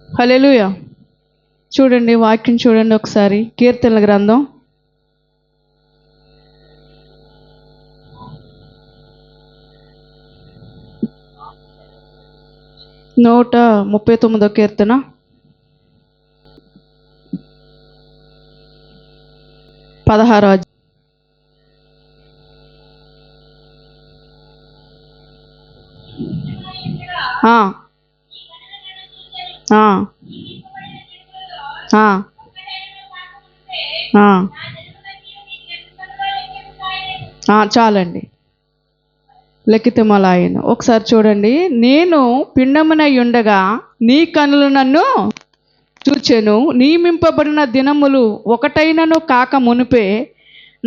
హల్లెలూయా. చూడండి వాక్యం చూడండి ఒకసారి. కీర్తనల గ్రంథం 139 కీర్తన 16. ఆ ఆ ఆ చాలండి. లెక్కితమలాయను. ఒకసారి చూడండి. నేను పిండమునై ఉండగా నీ కనులు నన్ను చూచెను. నియమింపబడిన దినములు ఒకటైనను కాక మునిపే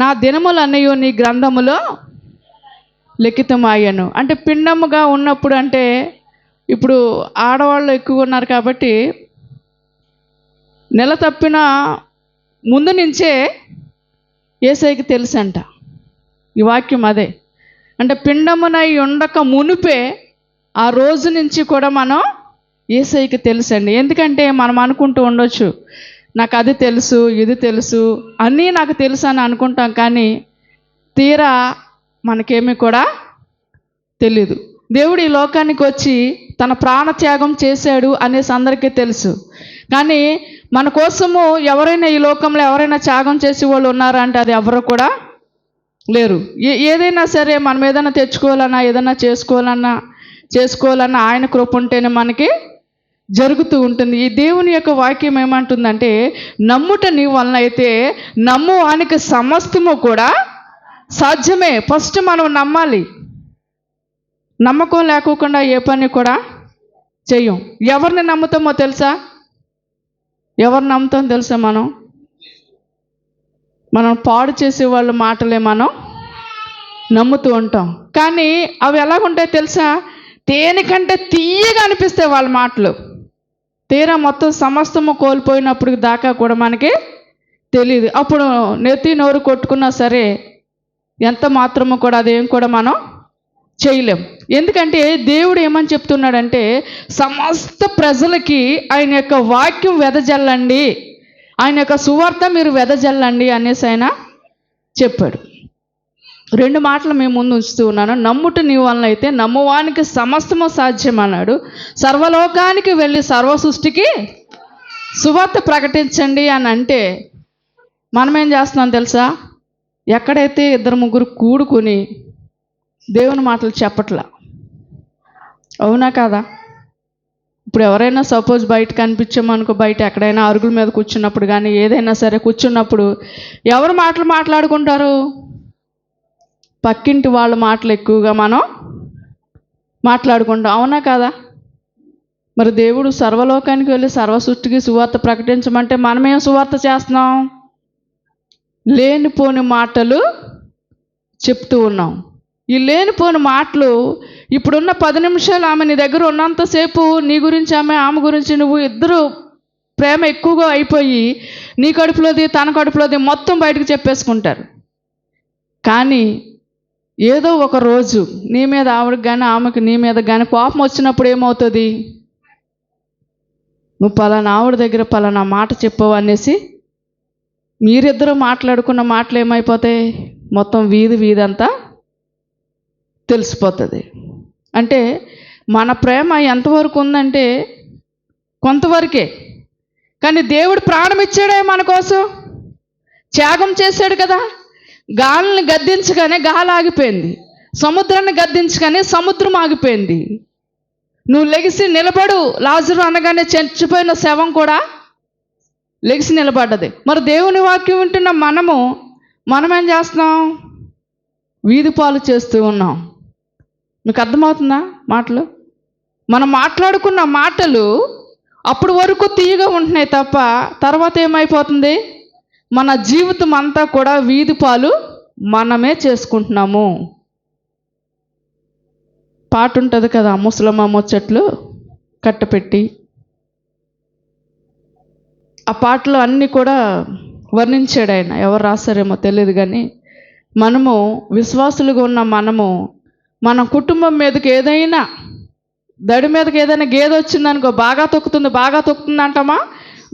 నా దినములన్నయు నీ గ్రంథములో లిఖితమాయను. అంటే పిండముగా ఉన్నప్పుడు, అంటే ఇప్పుడు ఆడవాళ్ళు ఎక్కువ ఉన్నారు కాబట్టి నెల తప్పిన ముందు నుంచే యేసయ్యకి తెలుసంట. ఈ వాక్యం అదే. అంటే పిండమునై ఉండక మునిపే ఆ రోజు నుంచి కూడా మనం యేసయ్యకి తెలుసండి. ఎందుకంటే మనం అనుకుంటూ ఉండొచ్చు, నాకు అది తెలుసు, ఇది తెలుసు, అన్నీ నాకు తెలుసు అని అనుకుంటాం. కానీ తీరా మనకేమీ కూడా తెలీదు. దేవుడు ఈ లోకానికి వచ్చి తన ప్రాణత్యాగం చేశాడు అనేసి అందరికీ తెలుసు. కానీ మన కోసము ఎవరైనా ఈ లోకంలో ఎవరైనా త్యాగం చేసే వాళ్ళు ఉన్నారా అంటే అది ఎవరు కూడా లేరు. ఏదైనా సరే మనం ఏదైనా తెచ్చుకోవాలన్నా, ఏదైనా చేసుకోవాలన్నా ఆయన కృప ఉంటేనే మనకి జరుగుతూ ఉంటుంది. ఈ దేవుని యొక్క వాక్యం ఏమంటుందంటే, నమ్ముట నీ వలన అయితే నమ్మువానికి సమస్తము కూడా సాధ్యమే. ఫస్ట్ మనం నమ్మాలి. నమ్మకం లేకోకుండా ఏ పని కూడా చెయ్యం. ఎవరిని నమ్ముతామో తెలుసా? ఎవరు నమ్ముతామో తెలుసా? మనం పాడు చేసే వాళ్ళ మాటలే మనం నమ్ముతూ ఉంటాం. కానీ అవి ఎలాగుంటాయి తెలుసా? దేనికంటే తీయగా అనిపిస్తాయి వాళ్ళ మాటలు. తీరా మొత్తం సమస్తము కోల్పోయినప్పుడు దాకా కూడా మనకి తెలియదు. అప్పుడు నెత్తి నోరు కొట్టుకున్నా సరే ఎంత మాత్రము కూడా అదేం కూడా మనం చేయలేం. ఎందుకంటే దేవుడు ఏమని చెప్తున్నాడంటే, సమస్త ప్రజలకి ఆయన యొక్క వాక్యం వెదజల్లండి, ఆయన యొక్క సువార్త మీరు వెదజల్లండి అనేసి ఆయన చెప్పాడు. 2 మాటలు మేము ముందు ఉంచుతూ ఉన్నాను. నమ్ముట నీ వలన అయితే నమ్మువానికి సమస్తము సాధ్యం అన్నాడు. సర్వలోకానికి వెళ్ళి సర్వ సృష్టికి సువార్త ప్రకటించండి అని అంటే మనం ఏం చేస్తున్నాం తెలుసా? ఎక్కడైతే 2-3 కూడుకుని దేవుని మాటలు చెప్పట్లా. అవునా కాదా? ఇప్పుడు ఎవరైనా సపోజ్ బయట కనిపించామనుకో, బయట ఎక్కడైనా అరుగుల మీద కూర్చున్నప్పుడు కానీ ఏదైనా సరే కూర్చున్నప్పుడు ఎవరు మాటలు మాట్లాడుకుంటారు? పక్కింటి వాళ్ళ మాటలు ఎక్కువగా మనం మాట్లాడుకుంటాం. అవునా కాదా? మరి దేవుడు సర్వలోకానికి వెళ్ళి సర్వ సృష్టికి సువార్త ప్రకటించమంటే మనమేం సువార్త చేస్తున్నాం? లేనిపోని మాటలు చెప్తూ ఉన్నాం. ఈ లేనిపోని మాటలు ఇప్పుడున్న 10 నిమిషాలు ఆమె నీ దగ్గర ఉన్నంతసేపు నీ గురించి ఆమె గురించి నువ్వు ఇద్దరు ప్రేమ ఎక్కువగా అయిపోయి నీ కడుపులోది తన కడుపులోది మొత్తం బయటకు చెప్పేసుకుంటారు. కానీ ఏదో ఒక రోజు నీ మీద ఆవిడకి కానీ ఆమెకు నీ మీద కానీ కోపం వచ్చినప్పుడు ఏమవుతుంది? నువ్వు పలానా ఆవిడ దగ్గర పలానా మాట చెప్పవు అనేసి మీరిద్దరూ మాట్లాడుకున్న మాటలు ఏమైపోతాయి? మొత్తం వీధి అంతా తెలిసిపోతుంది. అంటే మన ప్రేమ ఎంతవరకు ఉందంటే కొంతవరకే. కానీ దేవుడు ప్రాణం ఇచ్చాడే మన కోసం, త్యాగం చేశాడు కదా. గాలిని గద్దించగానే గాలి ఆగిపోయింది, సముద్రాన్ని గద్దించగానే సముద్రం ఆగిపోయింది. నువ్వు లెగిసి నిలబడు లాజరు అనగానే చచ్చిపోయిన శవం కూడా లెగిసి నిలబడ్డది. మరి దేవుని వాక్యం వింటున్న మనం ఏం చేస్తున్నాం? వీధి పాలు చేస్తూ ఉన్నాం. మీకు అర్థమవుతుందా మాటలు? మనం మాట్లాడుకున్న మాటలు అప్పుడు వరకు తీయగా ఉంటున్నాయి తప్ప తర్వాత ఏమైపోతుంది? మన జీవితం అంతా కూడా వీధి పాలు మనమే చేసుకుంటున్నాము. పాట ఉంటుంది కదా, ముసలమ్మ ముచ్చట్లు కట్టపెట్టి. ఆ పాటలు అన్నీ కూడా వర్ణించాడు ఆయన. ఎవరు రాశారేమో తెలియదు. కానీ మనము విశ్వాసులుగా ఉన్న మన కుటుంబం మీదకి ఏదైనా దడి మీదకి ఏదైనా గేదె వచ్చిందనుకో, బాగా తొక్కుతుంది అంటామా?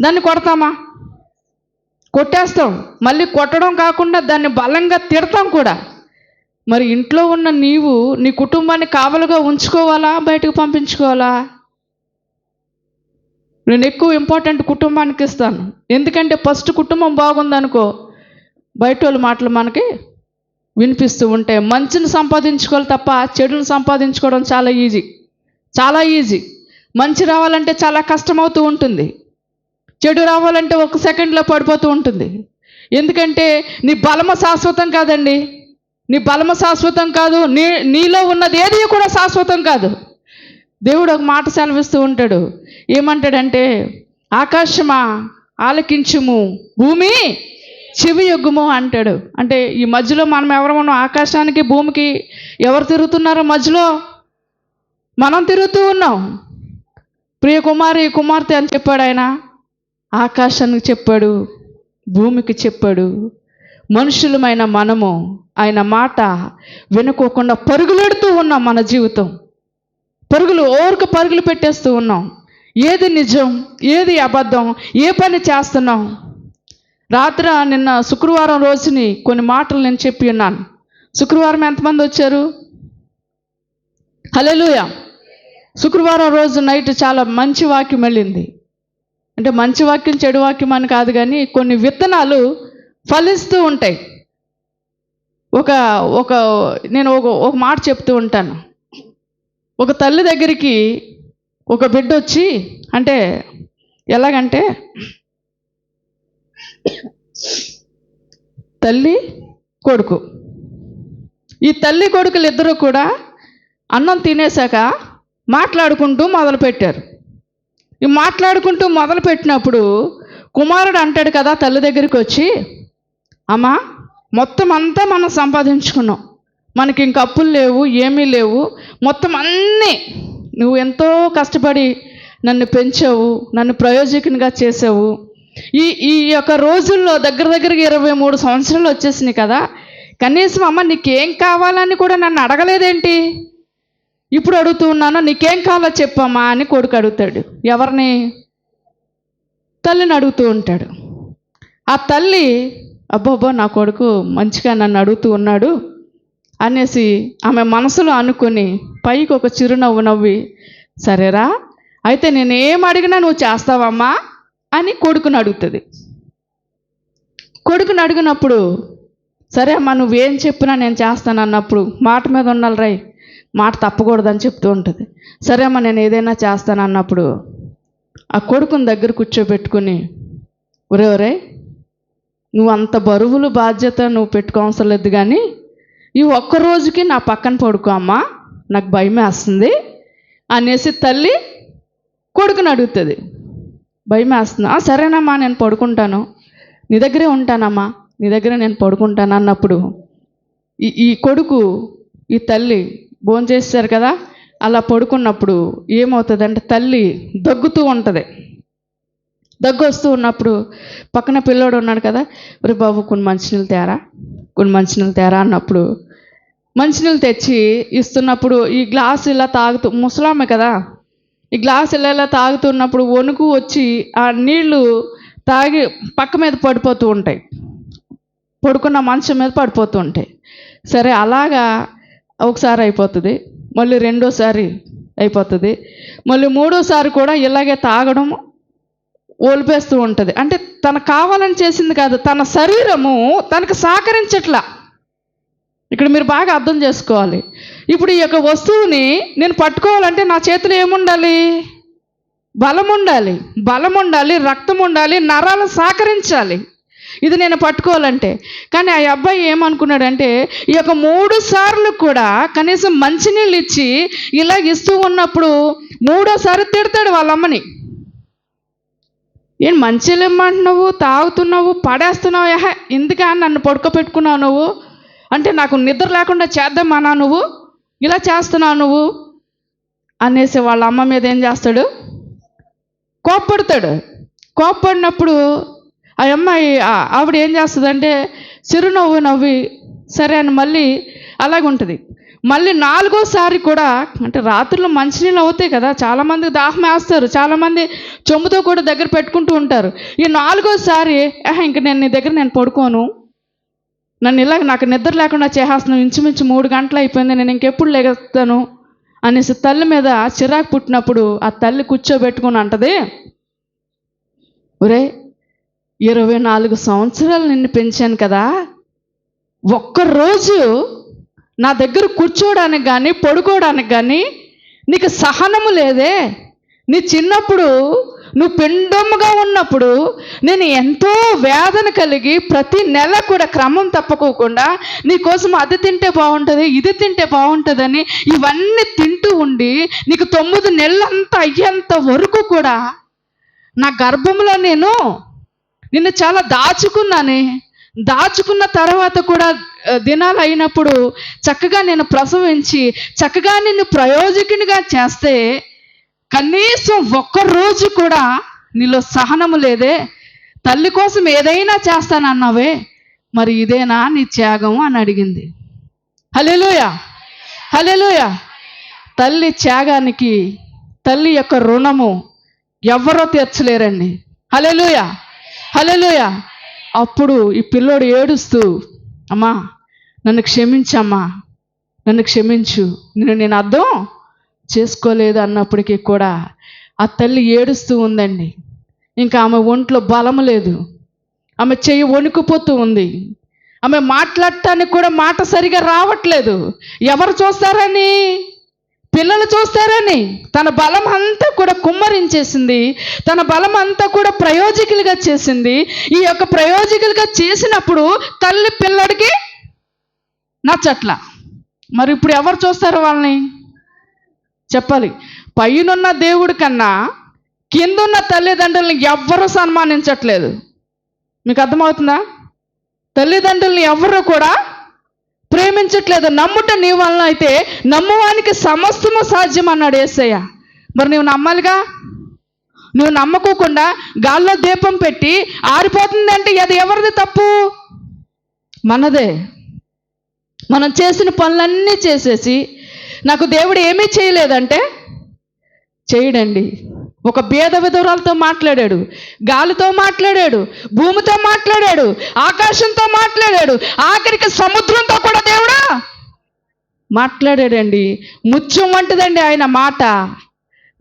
దాన్ని కొడతామా? కొట్టేస్తాం. మళ్ళీ కొట్టడం కాకుండా దాన్ని బలంగా తిడతాం కూడా. మరి ఇంట్లో ఉన్న నీవు నీ కుటుంబాన్ని కావలుగా ఉంచుకోవాలా, బయటకు పంపించుకోవాలా? నేను ఎక్కువ ఇంపార్టెంట్ కుటుంబానికి ఇస్తాను. ఎందుకంటే ఫస్ట్ కుటుంబం బాగుందనుకో, బయట వాళ్ళ మాటలు మనకి వినిపిస్తూ ఉంటాయి. మంచిని సంపాదించుకోవాలి తప్ప చెడుని సంపాదించుకోవడం చాలా ఈజీ. మంచి రావాలంటే చాలా కష్టమవుతూ ఉంటుంది. చెడు రావాలంటే ఒక సెకండ్లో పడిపోతూ ఉంటుంది. ఎందుకంటే నీ బలము శాశ్వతం కాదండి. నీ బలము శాశ్వతం కాదు. నీలో ఉన్నది ఏది కూడా శాశ్వతం కాదు. దేవుడు ఒక మాట సెలవిస్తూ ఉంటాడు. ఏమంటాడంటే, ఆకాశమా ఆలకించుము, భూమి చెవియొగ్గుము అంటాడు. అంటే ఈ మధ్యలో మనం ఎవరమన్నా ఆకాశానికి భూమికి ఎవరు తిరుగుతున్నారో మధ్యలో మనం తిరుగుతూ ఉన్నాం. ప్రియ కుమార్తె అని చెప్పాడు ఆయన. ఆకాశానికి చెప్పాడు, భూమికి చెప్పాడు. మనుషులమైన మనము ఆయన మాట వినుకోకుండా పరుగులెడుతూ ఉన్నాం. మన జీవితం పరుగులు పెట్టేస్తూ ఉన్నాం. ఏది నిజం, ఏది అబద్ధం, ఏ పని చేస్తున్నాం? నిన్న శుక్రవారం రోజుని కొన్ని మాటలు నేను చెప్పి ఉన్నాను. శుక్రవారం ఎంతమంది వచ్చారు? హల్లెలూయా. శుక్రవారం రోజు నైట్ చాలా మంచి వాక్యం వెళ్ళింది. అంటే మంచి వాక్యం చెడు వాక్యం అని కాదు, కానీ కొన్ని విత్తనాలు ఫలిస్తూ ఉంటాయి. నేను ఒక మాట చెప్తూ ఉంటాను. ఒక తల్లి దగ్గరికి ఒక బిడ్డ వచ్చి, అంటే ఎలాగంటే తల్లి కొడుకు, ఈ తల్లి కొడుకులు ఇద్దరు కూడా అన్నం తినేశాక మాట్లాడుకుంటూ మొదలుపెట్టారు. ఈ మాట్లాడుకుంటూ మొదలుపెట్టినప్పుడు కుమారుడు అంటాడు కదా తల్లి దగ్గరికి వచ్చి, అమ్మా మొత్తం అంతా మనం సంపాదించుకున్నాం, మనకి ఇంక అప్పులు లేవు, ఏమీ లేవు, మొత్తం అన్నీ నువ్వు ఎంతో కష్టపడి నన్ను పెంచావు, నన్ను ప్రయోజకునిగా చేసావు. ఈ యొక్క రోజుల్లో దగ్గరికి 23 సంవత్సరాలు వచ్చేసినాయి కదా, కనీసం అమ్మ నీకేం కావాలని కూడా నన్ను అడగలేదేంటి? ఇప్పుడు అడుగుతూ ఉన్నాను, నీకేం కావాలో చెప్పమ్మా అని కొడుకు అడుగుతాడు. ఎవరిని? తల్లిని అడుగుతూ ఉంటాడు. ఆ తల్లి అబ్బబ్బో నా కొడుకు మంచిగా నన్ను అడుగుతూ ఉన్నాడు అనేసి ఆమె మనసులో అనుకొని పైకి ఒక చిరునవ్వు నవ్వి, సరేరా అయితే నేనేం అడిగినా నువ్వు చేస్తావమ్మా అని కొడుకుని అడుగుతుంది. కొడుకుని అడిగినప్పుడు, సరే అమ్మా నువ్వేం చెప్పినా నేను చేస్తాను అన్నప్పుడు మాట మీద ఉండాలి రై, మాట తప్పకూడదని చెప్తూ ఉంటుంది. సరే అమ్మా నేను ఏదైనా చేస్తాను అన్నప్పుడు ఆ కొడుకుని దగ్గర కూర్చోబెట్టుకుని, ఒరే నువ్వు అంత బరువులు బాధ్యత నువ్వు పెట్టుకోవసరం లేదు, కానీ ఈ ఒక్కరోజుకి నా పక్కన పడుకో అమ్మా, నాకు భయం వేస్తుంది అనేసి తల్లి కొడుకుని అడుగుతుంది. భయం వేస్తుందా? సరేనమ్మా నేను పడుకుంటాను, నీ దగ్గరే ఉంటానమ్మా, నీ దగ్గర నేను పడుకుంటాను అన్నప్పుడు ఈ కొడుకు ఈ తల్లి భోంచేస్తారు కదా, అలా పడుకున్నప్పుడు ఏమవుతుందంటే తల్లి దగ్గుతూ ఉంటుంది. దగ్గు వస్తూ ఉన్నప్పుడు పక్కన పిల్లోడు ఉన్నాడు కదా, ఒరే బాబు కొన్ని మంచినీళ్ళు తేరా అన్నప్పుడు మంచినీళ్ళు తెచ్చి ఇస్తున్నప్పుడు ఈ గ్లాసు ఇలా తాగుతూ, ముసలామె కదా, ఈ గ్లాసు ఇలా తాగుతున్నప్పుడు వణుకు వచ్చి ఆ నీళ్లు తాగి పక్క మీద పడిపోతూ ఉంటాయి, పడుకున్న మంచం మీద పడిపోతూ ఉంటాయి. సరే అలాగా ఒకసారి అయిపోతుంది, మళ్ళీ రెండోసారి అయిపోతుంది, మళ్ళీ మూడోసారి కూడా ఇలాగే తాగడం ఓలిపేస్తూ ఉంటుంది. అంటే తనకు కావాలని చేసింది కాదు, తన శరీరము తనకు సహకరించట్లా. ఇక్కడ మీరు బాగా అర్థం చేసుకోవాలి. ఇప్పుడు ఈ యొక్క వస్తువుని నేను పట్టుకోవాలంటే నా చేతిలో ఏముండాలి? బలం ఉండాలి, రక్తం ఉండాలి, నరాలు సహకరించాలి ఇది నేను పట్టుకోవాలంటే. కానీ ఆ అబ్బాయి ఏమనుకున్నాడంటే, ఈ యొక్క 3 సార్లు కూడా కనీసం మంచినీళ్ళు ఇచ్చి ఇలా ఇస్తూ ఉన్నప్పుడు 3ఓసారి తిడతాడు వాళ్ళమ్మని. ఏం మంచినీళ్ళు ఇమ్మంటున్నావు, తాగుతున్నావు, పడేస్తున్నావు, ఎందుకా నన్ను పడుకోబెట్టుకున్నావు నువ్వు, అంటే నాకు నిద్ర లేకుండా చేద్దామన్నా నువ్వు ఇలా చేస్తున్నావు నువ్వు అనేసి వాళ్ళ అమ్మ మీద ఏం చేస్తాడు? కోప్పడతాడు. కోప్పడినప్పుడు ఆ అమ్మాయి ఆవిడ ఏం చేస్తుందంటే చిరునవ్వు నవ్వి సరే అని మళ్ళీ అలాగుంటుంది. మళ్ళీ నాలుగోసారి కూడా, అంటే రాత్రిలో మంచినీళ్ళు అవుతాయి కదా, చాలామంది దాహం వేస్తారు, చాలామంది చెంబుతో కూడా దగ్గర పెట్టుకుంటూ ఉంటారు. ఈ నాలుగోసారి ఇంక నేను నీ దగ్గర నేను పడుకోను, నన్ను ఇలాగ నాకు నిద్ర లేకుండా చేసేస్తున్నాను, ఇంచుమించు 3 గంటలు అయిపోయింది, నేను ఇంకెప్పుడు లెగస్తాను అనేసి తల్లి మీద చిరాకు పుట్టినప్పుడు ఆ తల్లి కూర్చోబెట్టుకుని అంటది, ఒరే 24 సంవత్సరాలు నిన్ను పెంచాను కదా, ఒక్కరోజు నా దగ్గర కూర్చోవడానికి కానీ పడుకోవడానికి కానీ నీకు సహనము లేదే? నీ చిన్నప్పుడు నువ్వు పిండముగా ఉన్నప్పుడు నేను ఎంతో వేదన కలిగి ప్రతి నెల కూడా క్రమం తప్పకోకుండా నీకోసం అది తింటే బాగుంటుంది, ఇది తింటే బాగుంటుందని ఇవన్నీ తింటూ ఉండి నీకు 9 నెలలంతా అయ్యేంత వరకు కూడా నా గర్భంలో నేను నిన్ను చాలా దాచుకున్న తర్వాత కూడా దినాలు అయినప్పుడు చక్కగా నేను ప్రసవించి చక్కగా నిన్ను ప్రయోజకునిగా చేస్తే కనీసం ఒక్కరోజు కూడా నీలో సహనము లేదే? తల్లి కోసం ఏదైనా చేస్తానన్నావే, మరి ఇదేనా నీ త్యాగం అని అడిగింది. హల్లెలూయా, హల్లెలూయా. తల్లి త్యాగానికి, తల్లి యొక్క రుణము ఎవరో తీర్చలేరండి. హల్లెలూయా, హల్లెలూయా. అప్పుడు ఈ పిల్లోడు ఏడుస్తూ, అమ్మా నన్ను క్షమించమ్మా, నన్ను క్షమించు, నేను అర్థం చేసుకోలేదు అన్నప్పటికీ కూడా ఆ తల్లి ఏడుస్తూ ఉందండి. ఇంకా ఆమె ఒంట్లో బలం లేదు, ఆమె చెయ్యి వణుకుపోతూ ఉంది, ఆమె మాట్లాడటానికి కూడా మాట సరిగా రావట్లేదు. ఎవరు చూస్తారని? పిల్లలు చూస్తారని తన బలం అంతా కూడా కుమ్మరించేసింది, తన బలం అంతా కూడా ప్రయోజకులుగా చేసింది. ఈ యొక్క ప్రయోజకులుగా చేసినప్పుడు తల్లి పిల్లడికి నచ్చట్ల. మరి ఇప్పుడు ఎవరు చూస్తారు వాళ్ళని? చెప్పాలి. పైనున్న దేవుడి కన్నా కిందున్న తల్లిదండ్రులను ఎవ్వరూ సన్మానించట్లేదు. మీకు అర్థమవుతుందా? తల్లిదండ్రుల్ని ఎవరు కూడా ప్రేమించట్లేదు. నమ్ముట నీ వలన అయితే నమ్మువానికి సమస్తము సాధ్యం అన్నాడు యేసయ్య. మరి నువ్వు నమ్మాలిగా. నువ్వు నమ్మకోకుండా గాల్లో దీపం పెట్టి ఆరిపోతుంది అంటే అది ఎవరిది తప్పు? మనదే. మనం చేసిన పనులన్నీ చేసేసి నాకు దేవుడు ఏమీ చేయలేదంటే చేయడండి. ఒక బీద విధవరాలతో మాట్లాడాడు, గాలితో మాట్లాడాడు, భూమితో మాట్లాడాడు, ఆకాశంతో మాట్లాడాడు, ఆఖరికి సముద్రంతో కూడా దేవుడా మాట్లాడాడండి. ముత్యం వంటిదండి ఆయన మాట,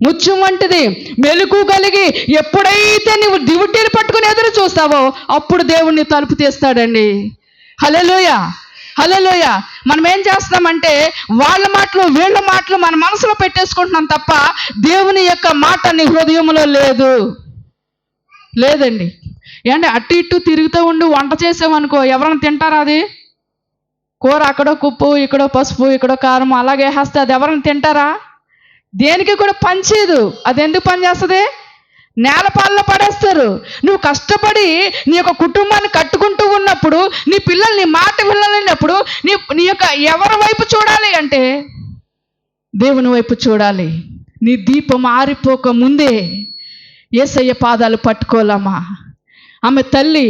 ముత్యం వంటిది. మెలకు కలిగి ఎప్పుడైతే నువ్వు దివిటీలు పట్టుకుని ఎదురు చూస్తావో అప్పుడు దేవుణ్ణి తలుపు తీస్తాడండి. హల్లెలూయా, హల్లెలూయా. మనం ఏం చేస్తామంటే వాళ్ళ మాటలు వీళ్ళ మాటలు మన మనసులో పెట్టేసుకుంటున్నాం తప్ప దేవుని యొక్క మాట నీ హృదయంలో లేదండి. ఏంటి అటు ఇటు తిరుగుతూ ఉండి వంట చేసామనుకో ఎవరైనా తింటారా? అది కూర అక్కడో ఉప్పు, ఇక్కడో పసుపు, ఇక్కడో కారం అలాగే వేస్తే అది ఎవరైనా తింటారా? దేనికి కూడా పనిచేయదు. అది ఎందుకు పని చేస్తుంది? నేలపాలలో పడేస్తారు. నువ్వు కష్టపడి నీ యొక్క కుటుంబాన్ని కట్టుకుంటూ ఉన్నప్పుడు, నీ పిల్లలు నీ మాట వినలేనప్పుడు నీ యొక్క ఎవరి వైపు చూడాలి అంటే దేవుని వైపు చూడాలి. నీ దీపం ఆరిపోక ముందే యేసయ్య పాదాలు పట్టుకోలేమా? ఆమె తల్లి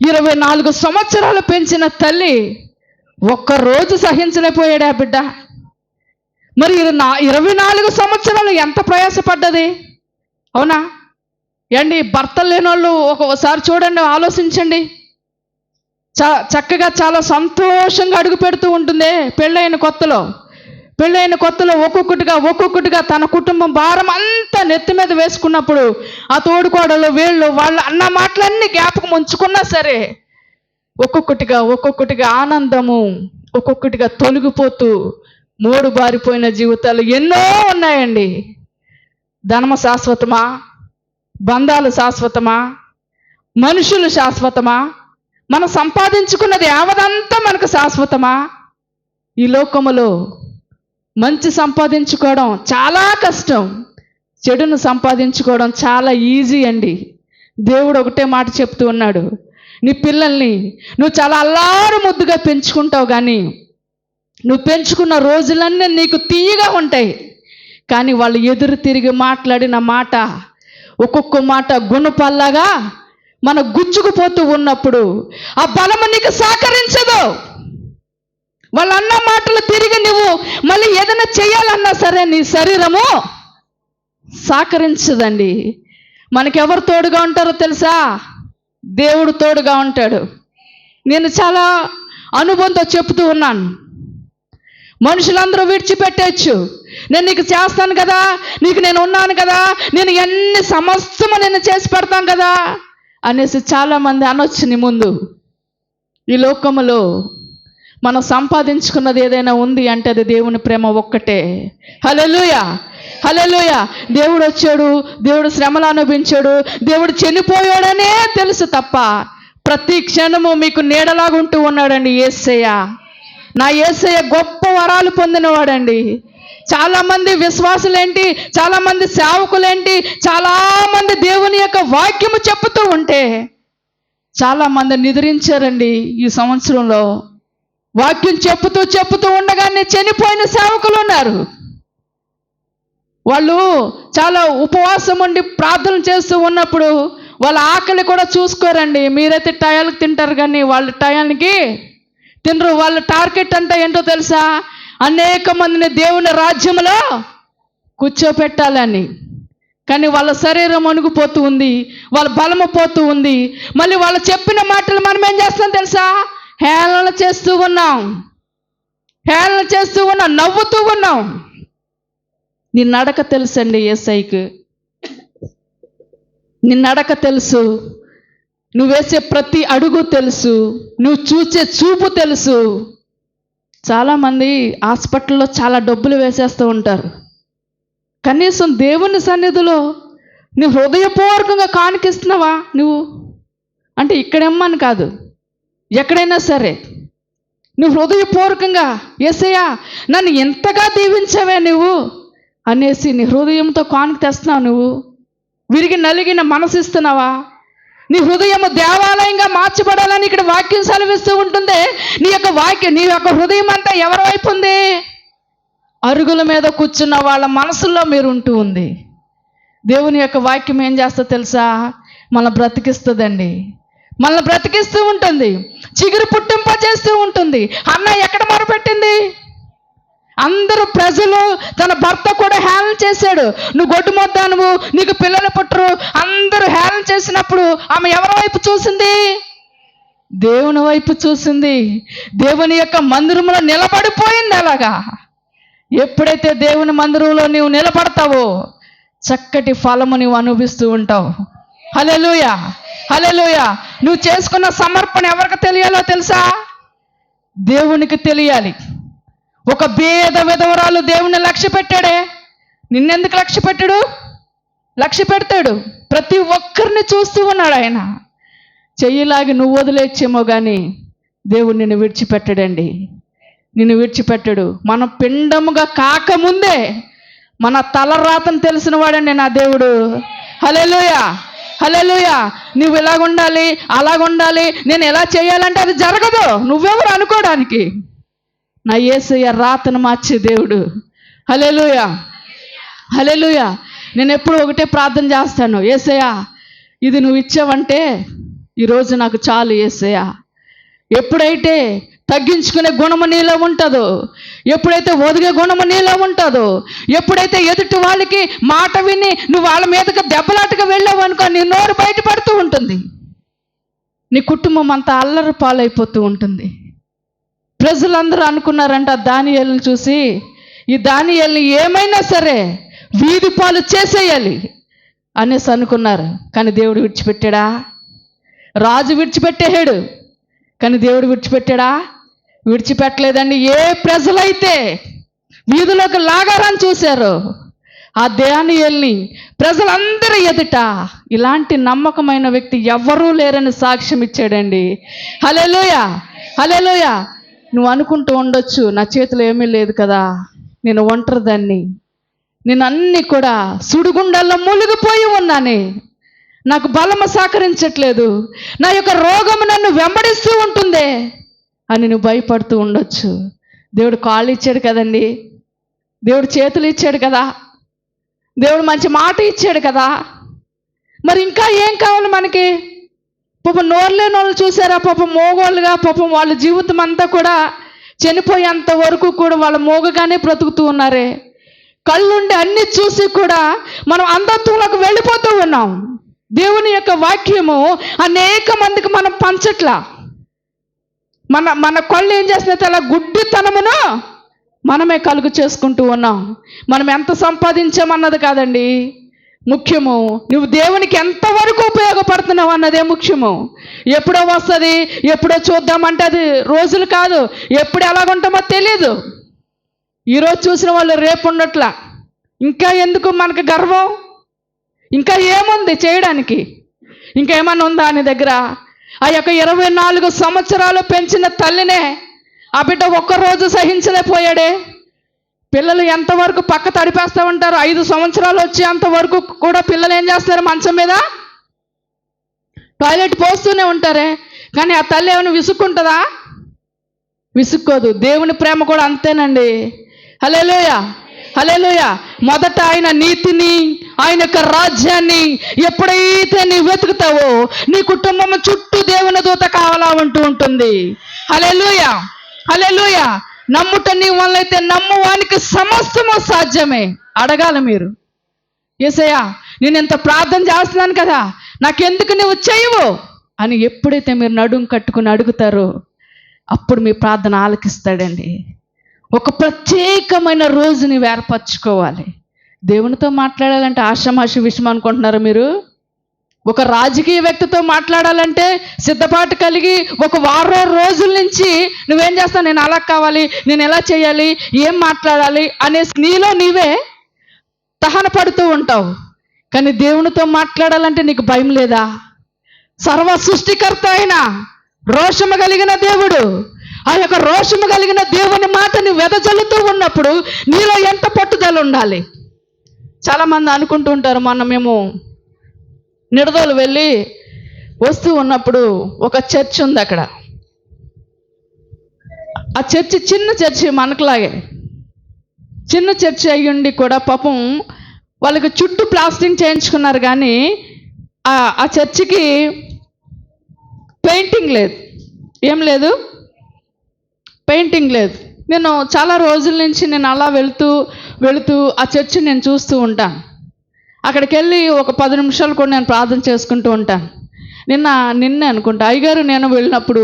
24 సంవత్సరాలు పెంచిన తల్లి ఒక్కరోజు సహించలేకపోయాడు ఆ బిడ్డ. మరి 24 సంవత్సరాలు ఎంత ప్రయాసపడ్డది? అవునా ఏండి? భర్తలు లేని వాళ్ళు ఒకసారి చూడండి, ఆలోచించండి. చక్కగా చాలా సంతోషంగా అడుగు పెడుతూ ఉంటుంది పెళ్ళైన కొత్తలో ఒక్కొక్కటిగా తన కుటుంబం భారం అంతా నెత్తి మీద వేసుకున్నప్పుడు ఆ తోడుకోడలు వీళ్ళు వాళ్ళు అన్న మాటలన్నీ జ్ఞాపకం ఉంచుకున్నా సరే ఒక్కొక్కటిగా ఆనందము ఒక్కొక్కటిగా తొలగిపోతూ మూడు బారిపోయిన జీవితాలు ఎన్నో ఉన్నాయండి. ధనము శాశ్వతమా? బంధాలు శాశ్వతమా? మనుషులు శాశ్వతమా? మనం సంపాదించుకున్నది యావదంతా మనకు శాశ్వతమా? ఈ లోకములో మంచి సంపాదించుకోవడం చాలా కష్టం, చెడును సంపాదించుకోవడం చాలా ఈజీ అండి. దేవుడు ఒకటే మాట చెప్తూ ఉన్నాడు, నీ పిల్లల్ని నువ్వు చాలా అల్లారు ముద్దుగా పెంచుకుంటావు, కానీ నువ్వు పెంచుకున్న రోజులన్నీ నీకు తీయగా ఉంటాయి. కానీ వాళ్ళు ఎదురు తిరిగి మాట్లాడిన మాట, ఒక్కొక్క మాట గుణపల్లాగా మన గుచ్చుకుపోతూ ఉన్నప్పుడు ఆ బలము నీకు సహకరించదు. వాళ్ళు అన్న మాటలు తిరిగి నువ్వు మళ్ళీ ఏదైనా చేయాలన్నా సరే నీ శరీరము సహకరించదండి. మనకెవరు తోడుగా ఉంటారో తెలుసా? దేవుడు తోడుగా ఉంటాడు. నేను చాలా అనుభవంతో చెప్తూ ఉన్నాను. మనుషులందరూ విడిచిపెట్టేచ్చు, నేను నీకు చేస్తాను కదా, నీకు నేను ఉన్నాను కదా, నేను ఎన్ని సమస్తము నేను చేసి పెడతాను కదా అనేసి చాలామంది అనొచ్చు నీ ముందు. ఈ లోకములో మనం సంపాదించుకున్నది ఏదైనా ఉంది అంటే అది దేవుని ప్రేమ ఒక్కటే. హల్లెలూయా, హల్లెలూయా. దేవుడు వచ్చాడు, దేవుడు శ్రమలు అనుభవించాడు, దేవుడు చనిపోయాడనే తెలుసు తప్ప ప్రతి క్షణము మీకు నీడలాగుంటూ ఉన్నాడండి యేసయ్య. నా యేసయ్య గొప్ప వరాలు పొందినవాడండి. చాలామంది విశ్వాసులేంటి, చాలామంది సేవకులేంటి, చాలామంది దేవుని యొక్క వాక్యము చెప్పుతూ ఉంటే చాలామంది నిద్రించారండి. ఈ సంవత్సరంలో వాక్యం చెప్పుతూ ఉండగానే చనిపోయిన సేవకులు ఉన్నారు. వాళ్ళు చాలా ఉపవాసం ఉండి ప్రార్థన చేస్తూ ఉన్నప్పుడు వాళ్ళ ఆకలి కూడా చూసుకోరండి. మీరైతే టయాలకు తింటారు కానీ వాళ్ళ టయానికి తినరు. వాళ్ళ టార్గెట్ అంటే ఏంటో తెలుసా? అనేక మందిని దేవుని రాజ్యంలో కూర్చోపెట్టాలని. కానీ వాళ్ళ శరీరం అణుగుపోతూ ఉంది, వాళ్ళ బలము పోతూ ఉంది. మళ్ళీ వాళ్ళు చెప్పిన మాటలు మనం ఏం చేస్తాం తెలుసా? హేళన చేస్తూ ఉన్నాం, నవ్వుతూ ఉన్నాం. నీ నడక తెలుసండి యేసయ్యకి, నీ నడక తెలుసు, నువ్వు వేసే ప్రతి అడుగు తెలుసు, నువ్వు చూసే చూపు తెలుసు. చాలామంది హాస్పిటల్లో చాలా డబ్బులు వేసేస్తూ ఉంటారు. కనీసం దేవుని సన్నిధిలో నువ్వు హృదయపూర్వకంగా కానుకిస్తున్నావా? నువ్వు అంటే ఇక్కడేమ్మని కాదు, ఎక్కడైనా సరే నువ్వు హృదయపూర్వకంగా యేసయ్యా నన్ను ఎంతగా దీవించావే నువ్వు అనేసి నీ హృదయంతో కానుక తెస్తున్నావు. నువ్వు విరిగి నలిగిన మనసు ఇస్తున్నావా? నీ హృదయము దేవాలయంగా మార్చబడాలని ఇక్కడ వాక్యం సెలవిస్తూ ఉంటుంది. నీ యొక్క హృదయం అంతా ఎవరి వైపు ఉంది? అరుగుల మీద కూర్చున్న వాళ్ళ మనసుల్లో మీరు ఉంటూ ఉంది. దేవుని యొక్క వాక్యం ఏం చేస్తా తెలుసా? మన బ్రతికిస్తుందండి, మనల్ని బ్రతికిస్తూ ఉంటుంది, చిగురు పుట్టింప చేస్తూ ఉంటుంది. అన్న ఎక్కడ మొరపెట్టింది? అందరూ ప్రజలు, తన భర్త కూడా హేళన చేశాడు. నువ్వు గొడ్డుమొద్దానువు, నీకు పిల్లలు పుట్టరు, అందరూ హేళన చేసినప్పుడు ఆమె ఎవరి వైపు చూసింది? దేవుని వైపు చూసింది. దేవుని యొక్క మందిరంలో నిలబడిపోయింది. అలాగా ఎప్పుడైతే దేవుని మందిరంలో నీవు నిలబడతావో చక్కటి ఫలము నీవు అనుభవిస్తూ ఉంటావు. హల్లెలూయా, హల్లెలూయా. నువ్వు చేసుకున్న సమర్పణ ఎవరికి తెలియాలో తెలుసా? దేవునికి తెలియాలి. ఒక భేద విధవరాలు దేవుని లక్ష్య పెట్టాడే, నిన్నెందుకు లక్ష్య పెట్టాడు? లక్ష్య పెడతాడు. ప్రతి ఒక్కరిని చూస్తూ ఉన్నాడు ఆయన. చెయ్యిలాగి నువ్వు వదిలేచ్చేమో కానీ దేవుడు నిన్ను విడిచిపెట్టాడండి, నిన్ను విడిచిపెట్టాడు. మనం పిండముగా కాకముందే మన తలరాతను తెలిసిన వాడండి నా దేవుడు. హల్లెలూయా, హల్లెలూయా. నువ్వు ఇలాగుండాలి, అలాగుండాలి, నేను ఎలా చేయాలంటే అది జరగదు. నువ్వెవరు అనుకోవడానికి? నా యేసయ్య రాతను మార్చే దేవుడు. హల్లెలూయా, హల్లెలూయా. నేను ఎప్పుడు ఒకటే ప్రార్థన చేస్తాను, యేసయ్య ఇది నువ్వు ఇచ్చావంటే ఈరోజు నాకు చాలు యేసయ్య. ఎప్పుడైతే తగ్గించుకునే గుణము నీలో ఉంటుందో, ఎప్పుడైతే ఒదిగే గుణము నీలో ఉంటుందో, ఎప్పుడైతే ఎదుటి వాళ్ళకి మాట విని నువ్వు వాళ్ళ మీదకి దెబ్బలాటగా వెళ్ళావు అనుకో, నీ నోరు బయటపడుతూ ఉంటుంది. నీ కుటుంబం అంతా అల్లరి పాలైపోతూ ఉంటుంది. ప్రజలందరూ అనుకున్నారంట దానియేలుని చూసి, ఈ దానియేలుని ఏమైనా సరే వీధి పాలు చేసేయాలి అనేసి అనుకున్నారు. కానీ దేవుడు విడిచిపెట్టాడా? రాజు విడిచిపెట్టేశాడు, కానీ దేవుడు విడిచిపెట్టాడా? విడిచిపెట్టలేదండి. ఏ ప్రజలైతే వీధిలోకి లాగారని చూశారో ఆ దానియేలుని ప్రజలందరూ ఎదుట ఇలాంటి నమ్మకమైన వ్యక్తి ఎవ్వరూ లేరని సాక్ష్యం ఇచ్చాడండి. హల్లెలూయా, హల్లెలూయా. నువ్వు అనుకుంటూ ఉండొచ్చు, నా చేతిలో ఏమీ లేదు కదా, నేను ఒంటరిదాన్ని, నేను అన్నీ కూడా సుడిగుండాల్లో మూలిగిపోయి ఉన్నానే, నాకు బలము సహకరించట్లేదు, నా యొక్క రోగము నన్ను వెంబడిస్తూ ఉంటుందే అని నువ్వు భయపడుతూ ఉండొచ్చు. దేవుడు కాళ్ళు ఇచ్చాడు కదండి, దేవుడు చేతులు ఇచ్చాడు కదా, దేవుడు మంచి మాట ఇచ్చాడు కదా, మరి ఇంకా ఏం కావాలి మనకి? పాపం నోరులేని వాళ్ళు చూసారా, పాపం మోగోళ్ళుగా, పాపం వాళ్ళ జీవితం అంతా కూడా చనిపోయేంత వరకు కూడా వాళ్ళు మోగగానే బ్రతుకుతూ ఉన్నారే. కళ్ళుండి అన్ని చూసి కూడా మనం అంధత్వంలోకి వెళ్ళిపోతూ ఉన్నాం. దేవుని యొక్క వాక్యము అనేక మందికి మనం పంచట్లా. మన కళ్ళు ఏం చేస్తున్నట్టు అలా గుడ్డితనమును మనమే కలుగు చేసుకుంటూ ఉన్నాం. మనం ఎంత సంపాదించామన్నది కాదండి ముఖ్యము, నువ్వు దేవునికి ఎంతవరకు ఉపయోగపడుతున్నావు అన్నదే ముఖ్యము. ఎప్పుడో వస్తుంది, ఎప్పుడో చూద్దామంటే అది రోజులు కాదు, ఎప్పుడు ఎలాగుంటామో తెలియదు. ఈరోజు చూసిన వాళ్ళు రేపు ఉండట్లా. ఇంకా ఎందుకు మనకు గర్వం? ఇంకా ఏముంది చేయడానికి? ఇంకా ఏమన్నా ఉందా నీ దగ్గర? ఆ యొక్క 24 సంవత్సరాలు పెంచిన తల్లినే ఆ బిడ్డ ఒక్కరోజు సహించలేకపోయాడే. పిల్లలు ఎంతవరకు పక్క తడిపేస్తూ ఉంటారు. 5 సంవత్సరాలు వచ్చేంతవరకు కూడా పిల్లలు ఏం చేస్తారు? మంచం మీద టాయిలెట్ పోస్తూనే ఉంటారే. కానీ ఆ తల్లి ఏమైనా విసుక్కుంటుందా? విసుక్కోదు. దేవుని ప్రేమ కూడా అంతేనండి. హల్లెలూయా, హల్లెలూయా. మొదట ఆయన నీతిని, ఆయన యొక్క రాజ్యాన్ని ఎప్పుడైతే నీ వెతుకుతావో నీ కుటుంబం చుట్టూ దేవుని దూత కావాలా ఉంటూ ఉంటుంది. హల్లెలూయా, హల్లెలూయా. నమ్ముట నీ వల్లైతే నమ్మువానికి సమస్తము సాధ్యమే. అడగాల మీరు, యేసయ్యా నేను ఎంత ప్రార్థన చేస్తున్నాను కదా, నాకెందుకు నువ్వు చేయవు అని ఎప్పుడైతే మీరు నడుం కట్టుకుని అడుగుతారో అప్పుడు మీ ప్రార్థన ఆలకిస్తాడండి. ఒక ప్రత్యేకమైన రోజు నీవు ఏర్పరచుకోవాలి. దేవునితో మాట్లాడాలంటే ఆషామాషి విషయం అనుకుంటున్నారు మీరు? ఒక రాజకీయ వ్యక్తితో మాట్లాడాలంటే సిద్ధపాటు కలిగి ఒక వారం రోజుల నుంచి నువ్వేం చేస్తావు? నేను అలా కావాలి, నేను ఎలా చేయాలి, ఏం మాట్లాడాలి అనేసి నీలో నీవే తహన పడుతూ ఉంటావు. కానీ దేవునితో మాట్లాడాలంటే నీకు భయం లేదా? సర్వ సృష్టికర్త అయిన రోషము కలిగిన దేవుడు, ఆ యొక్క రోషము కలిగిన దేవుని మాటని వెదజల్లుతూ ఉన్నప్పుడు నీలో ఎంత పట్టుదల ఉండాలి. చాలామంది అనుకుంటూ ఉంటారు, మొన్న మేము నిడదోలు వెళ్ళి వస్తూ ఉన్నప్పుడు ఒక చర్చ్ ఉంది అక్కడ. ఆ చర్చి చిన్న చర్చి, మనకులాగే చిన్న చర్చి అయ్యుండి కూడా పాపం వాళ్ళకి చుట్టూ ప్లాస్టింగ్ చేయించుకున్నారు. కానీ ఆ చర్చికి పెయింటింగ్ లేదు, ఏం లేదు, పెయింటింగ్ లేదు. నేను చాలా రోజుల నుంచి నేను అలా వెళుతూ ఆ చర్చి నేను చూస్తూ ఉంటాను. అక్కడికి వెళ్ళి ఒక 10 నిమిషాలు కూడా నేను ప్రార్థన చేసుకుంటూ ఉంటాను. నిన్నే అనుకుంటా అయ్యగారు నేను వెళ్ళినప్పుడు,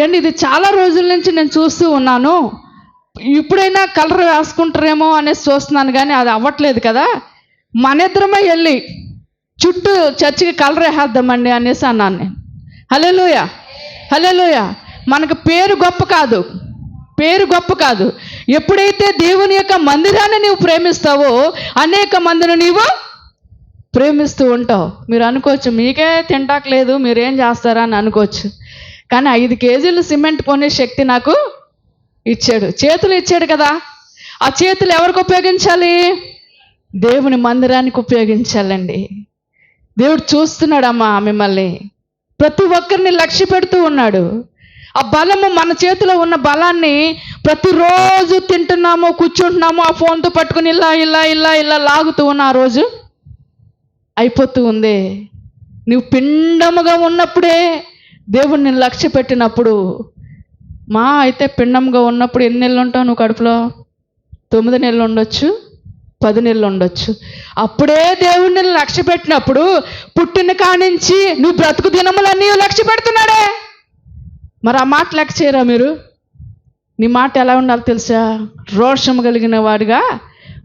ఏంటి ఇది చాలా రోజుల నుంచి నేను చూస్తూ ఉన్నాను, ఇప్పుడైనా కలర్ వేసుకుంటారేమో అనేసి చూస్తున్నాను, కానీ అది అవ్వట్లేదు కదా, మన ఇద్దరమే వెళ్ళి చుట్టూ చర్చికి కలర్ వేసేద్దామండి అనేసి అన్నాను నేను. హల్లెలూయా, హల్లెలూయా. మనకు పేరు గొప్ప కాదు. ఎప్పుడైతే దేవుని యొక్క మందిరాన్ని నీవు ప్రేమిస్తావో అనేక మందిని నీవు ప్రేమిస్తూ ఉంటావు. మీరు అనుకోవచ్చు మీకే తింటాకలేదు, మీరేం చేస్తారా అని అనుకోవచ్చు. కానీ 5 కేజీలు సిమెంట్ కొనే శక్తి నాకు ఇచ్చాడు, చేతులు ఇచ్చాడు కదా. ఆ చేతులు ఎవరికి ఉపయోగించాలి? దేవుని మందిరానికి ఉపయోగించాలండి. దేవుడు చూస్తున్నాడమ్మా మిమ్మల్ని, ప్రతి ఒక్కరిని లక్ష్య పెడుతూ ఉన్నాడు. ఆ బలము, మన చేతిలో ఉన్న బలాన్ని ప్రతిరోజు తింటున్నాము, కూర్చుంటున్నాము, ఆ ఫోన్తో పట్టుకుని ఇలా లాగుతూ ఉన్న ఆ రోజు అయిపోతూ ఉంది. నువ్వు పిండముగా ఉన్నప్పుడే దేవుడు నిన్ను లక్ష్య పెట్టినప్పుడు, మా అయితే పిండముగా ఉన్నప్పుడు ఎన్ని నెలలు ఉంటావు నువ్వు కడుపులో? 9 నెలలు ఉండొచ్చు, 10 నెలలు ఉండొచ్చు. అప్పుడే దేవుడు నిన్ను లక్ష్య పెట్టినప్పుడు పుట్టిన కానించి నువ్వు బ్రతుకు దినములన్నీ లక్ష్య పెడుతున్నాడే. మరి ఆ మాట లెక్క చేయరా మీరు? నీ మాట ఎలా ఉండాలి తెలుసా? రోషము కలిగిన వాడిగా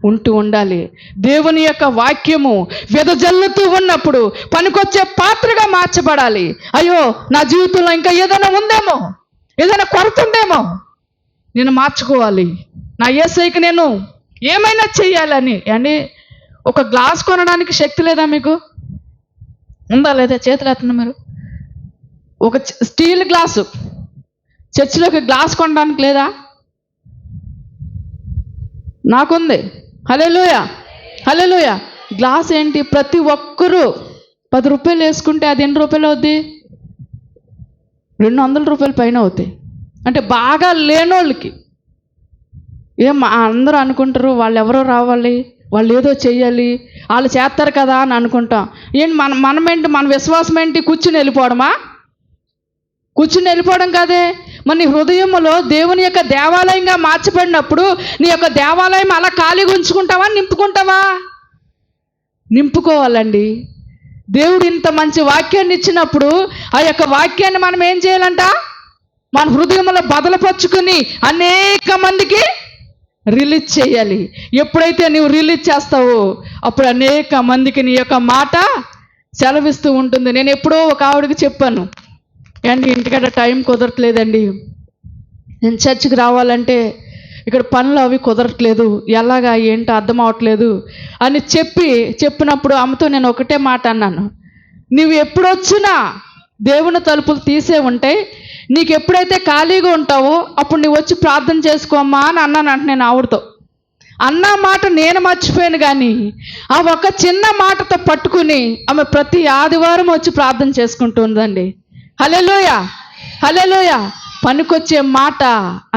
ఉంటూ ఉండాలి. దేవుని యొక్క వాక్యము వెదజల్లుతూ ఉన్నప్పుడు పనికొచ్చే పాత్రగా మార్చబడాలి. అయ్యో నా జీవితంలో ఇంకా ఏదైనా ఉందేమో, ఏదైనా కొరత ఉందేమో, నేను మార్చుకోవాలి, నా యేసయ్యకి నేను ఏమైనా చెయ్యాలని. అండి ఒక గ్లాస్ కొనడానికి శక్తి లేదా మీకు? ఉందా లేదా? చేతులు ఎత్తండి మీరు. ఒక స్టీల్ గ్లాసు చర్చిలోకి గ్లాస్ కొనడానికి లేదా? నాకుంది. హల్లెలూయా, హల్లెలూయా. గ్లాస్ ఏంటి? ప్రతి ఒక్కరూ 10 రూపాయలు వేసుకుంటే అది ఎన్ని రూపాయలు అవుద్ది? 200 రూపాయల పైన అవుతాయి. అంటే బాగా లేనోళ్ళకి అందరూ అనుకుంటారు వాళ్ళు ఎవరో రావాలి, వాళ్ళు ఏదో చెయ్యాలి, వాళ్ళు చేస్తారు కదా అని అనుకుంటాం. ఏంటి మనమేంటి, మన విశ్వాసం ఏంటి? కూర్చుని వెళ్ళిపోవడం కాదే. మరి నీ హృదయంలో దేవుని యొక్క దేవాలయంగా మార్చబడినప్పుడు నీ యొక్క దేవాలయం అలా ఖాళీగా ఉంచుకుంటావా, నింపుకుంటావా? నింపుకోవాలండి. దేవుడు ఇంత మంచి వాక్యాన్ని ఇచ్చినప్పుడు ఆ యొక్క వాక్యాన్ని మనం ఏం చేయాలంట? మన హృదయంలో బదలపరుచుకుని అనేక మందికి రిలీజ్ చేయాలి. ఎప్పుడైతే నువ్వు రిలీజ్ చేస్తావో అప్పుడు అనేక మందికి నీ యొక్క మాట సెలవిస్తూ ఉంటుంది. నేను ఎప్పుడో ఒక ఆవిడకి చెప్పాను, అండి ఇంటికడ టైం కుదరట్లేదండి, నేను చర్చికి రావాలంటే ఇక్కడ పనులు అవి కుదరట్లేదు, ఎలాగా ఏంటో అర్థం అవట్లేదు అని చెప్పినప్పుడు ఆమెతో నేను ఒకటే మాట అన్నాను, నువ్వు ఎప్పుడొచ్చినా దేవుని తలుపులు తీసే ఉంటాయి, నీకు ఎప్పుడైతే ఖాళీగా ఉంటావో అప్పుడు నువ్వు వచ్చి ప్రార్థన చేసుకోమ్మా అని అన్నానంట. నేను ఆవిడతో అన్న మాట నేను మర్చిపోయాను, కానీ ఆ ఒక చిన్న మాటతో పట్టుకుని ఆమె ప్రతి ఆదివారం వచ్చి ప్రార్థన చేసుకుంటుందండి. హల్లెలూయా, హల్లెలూయా. పనికొచ్చే మాట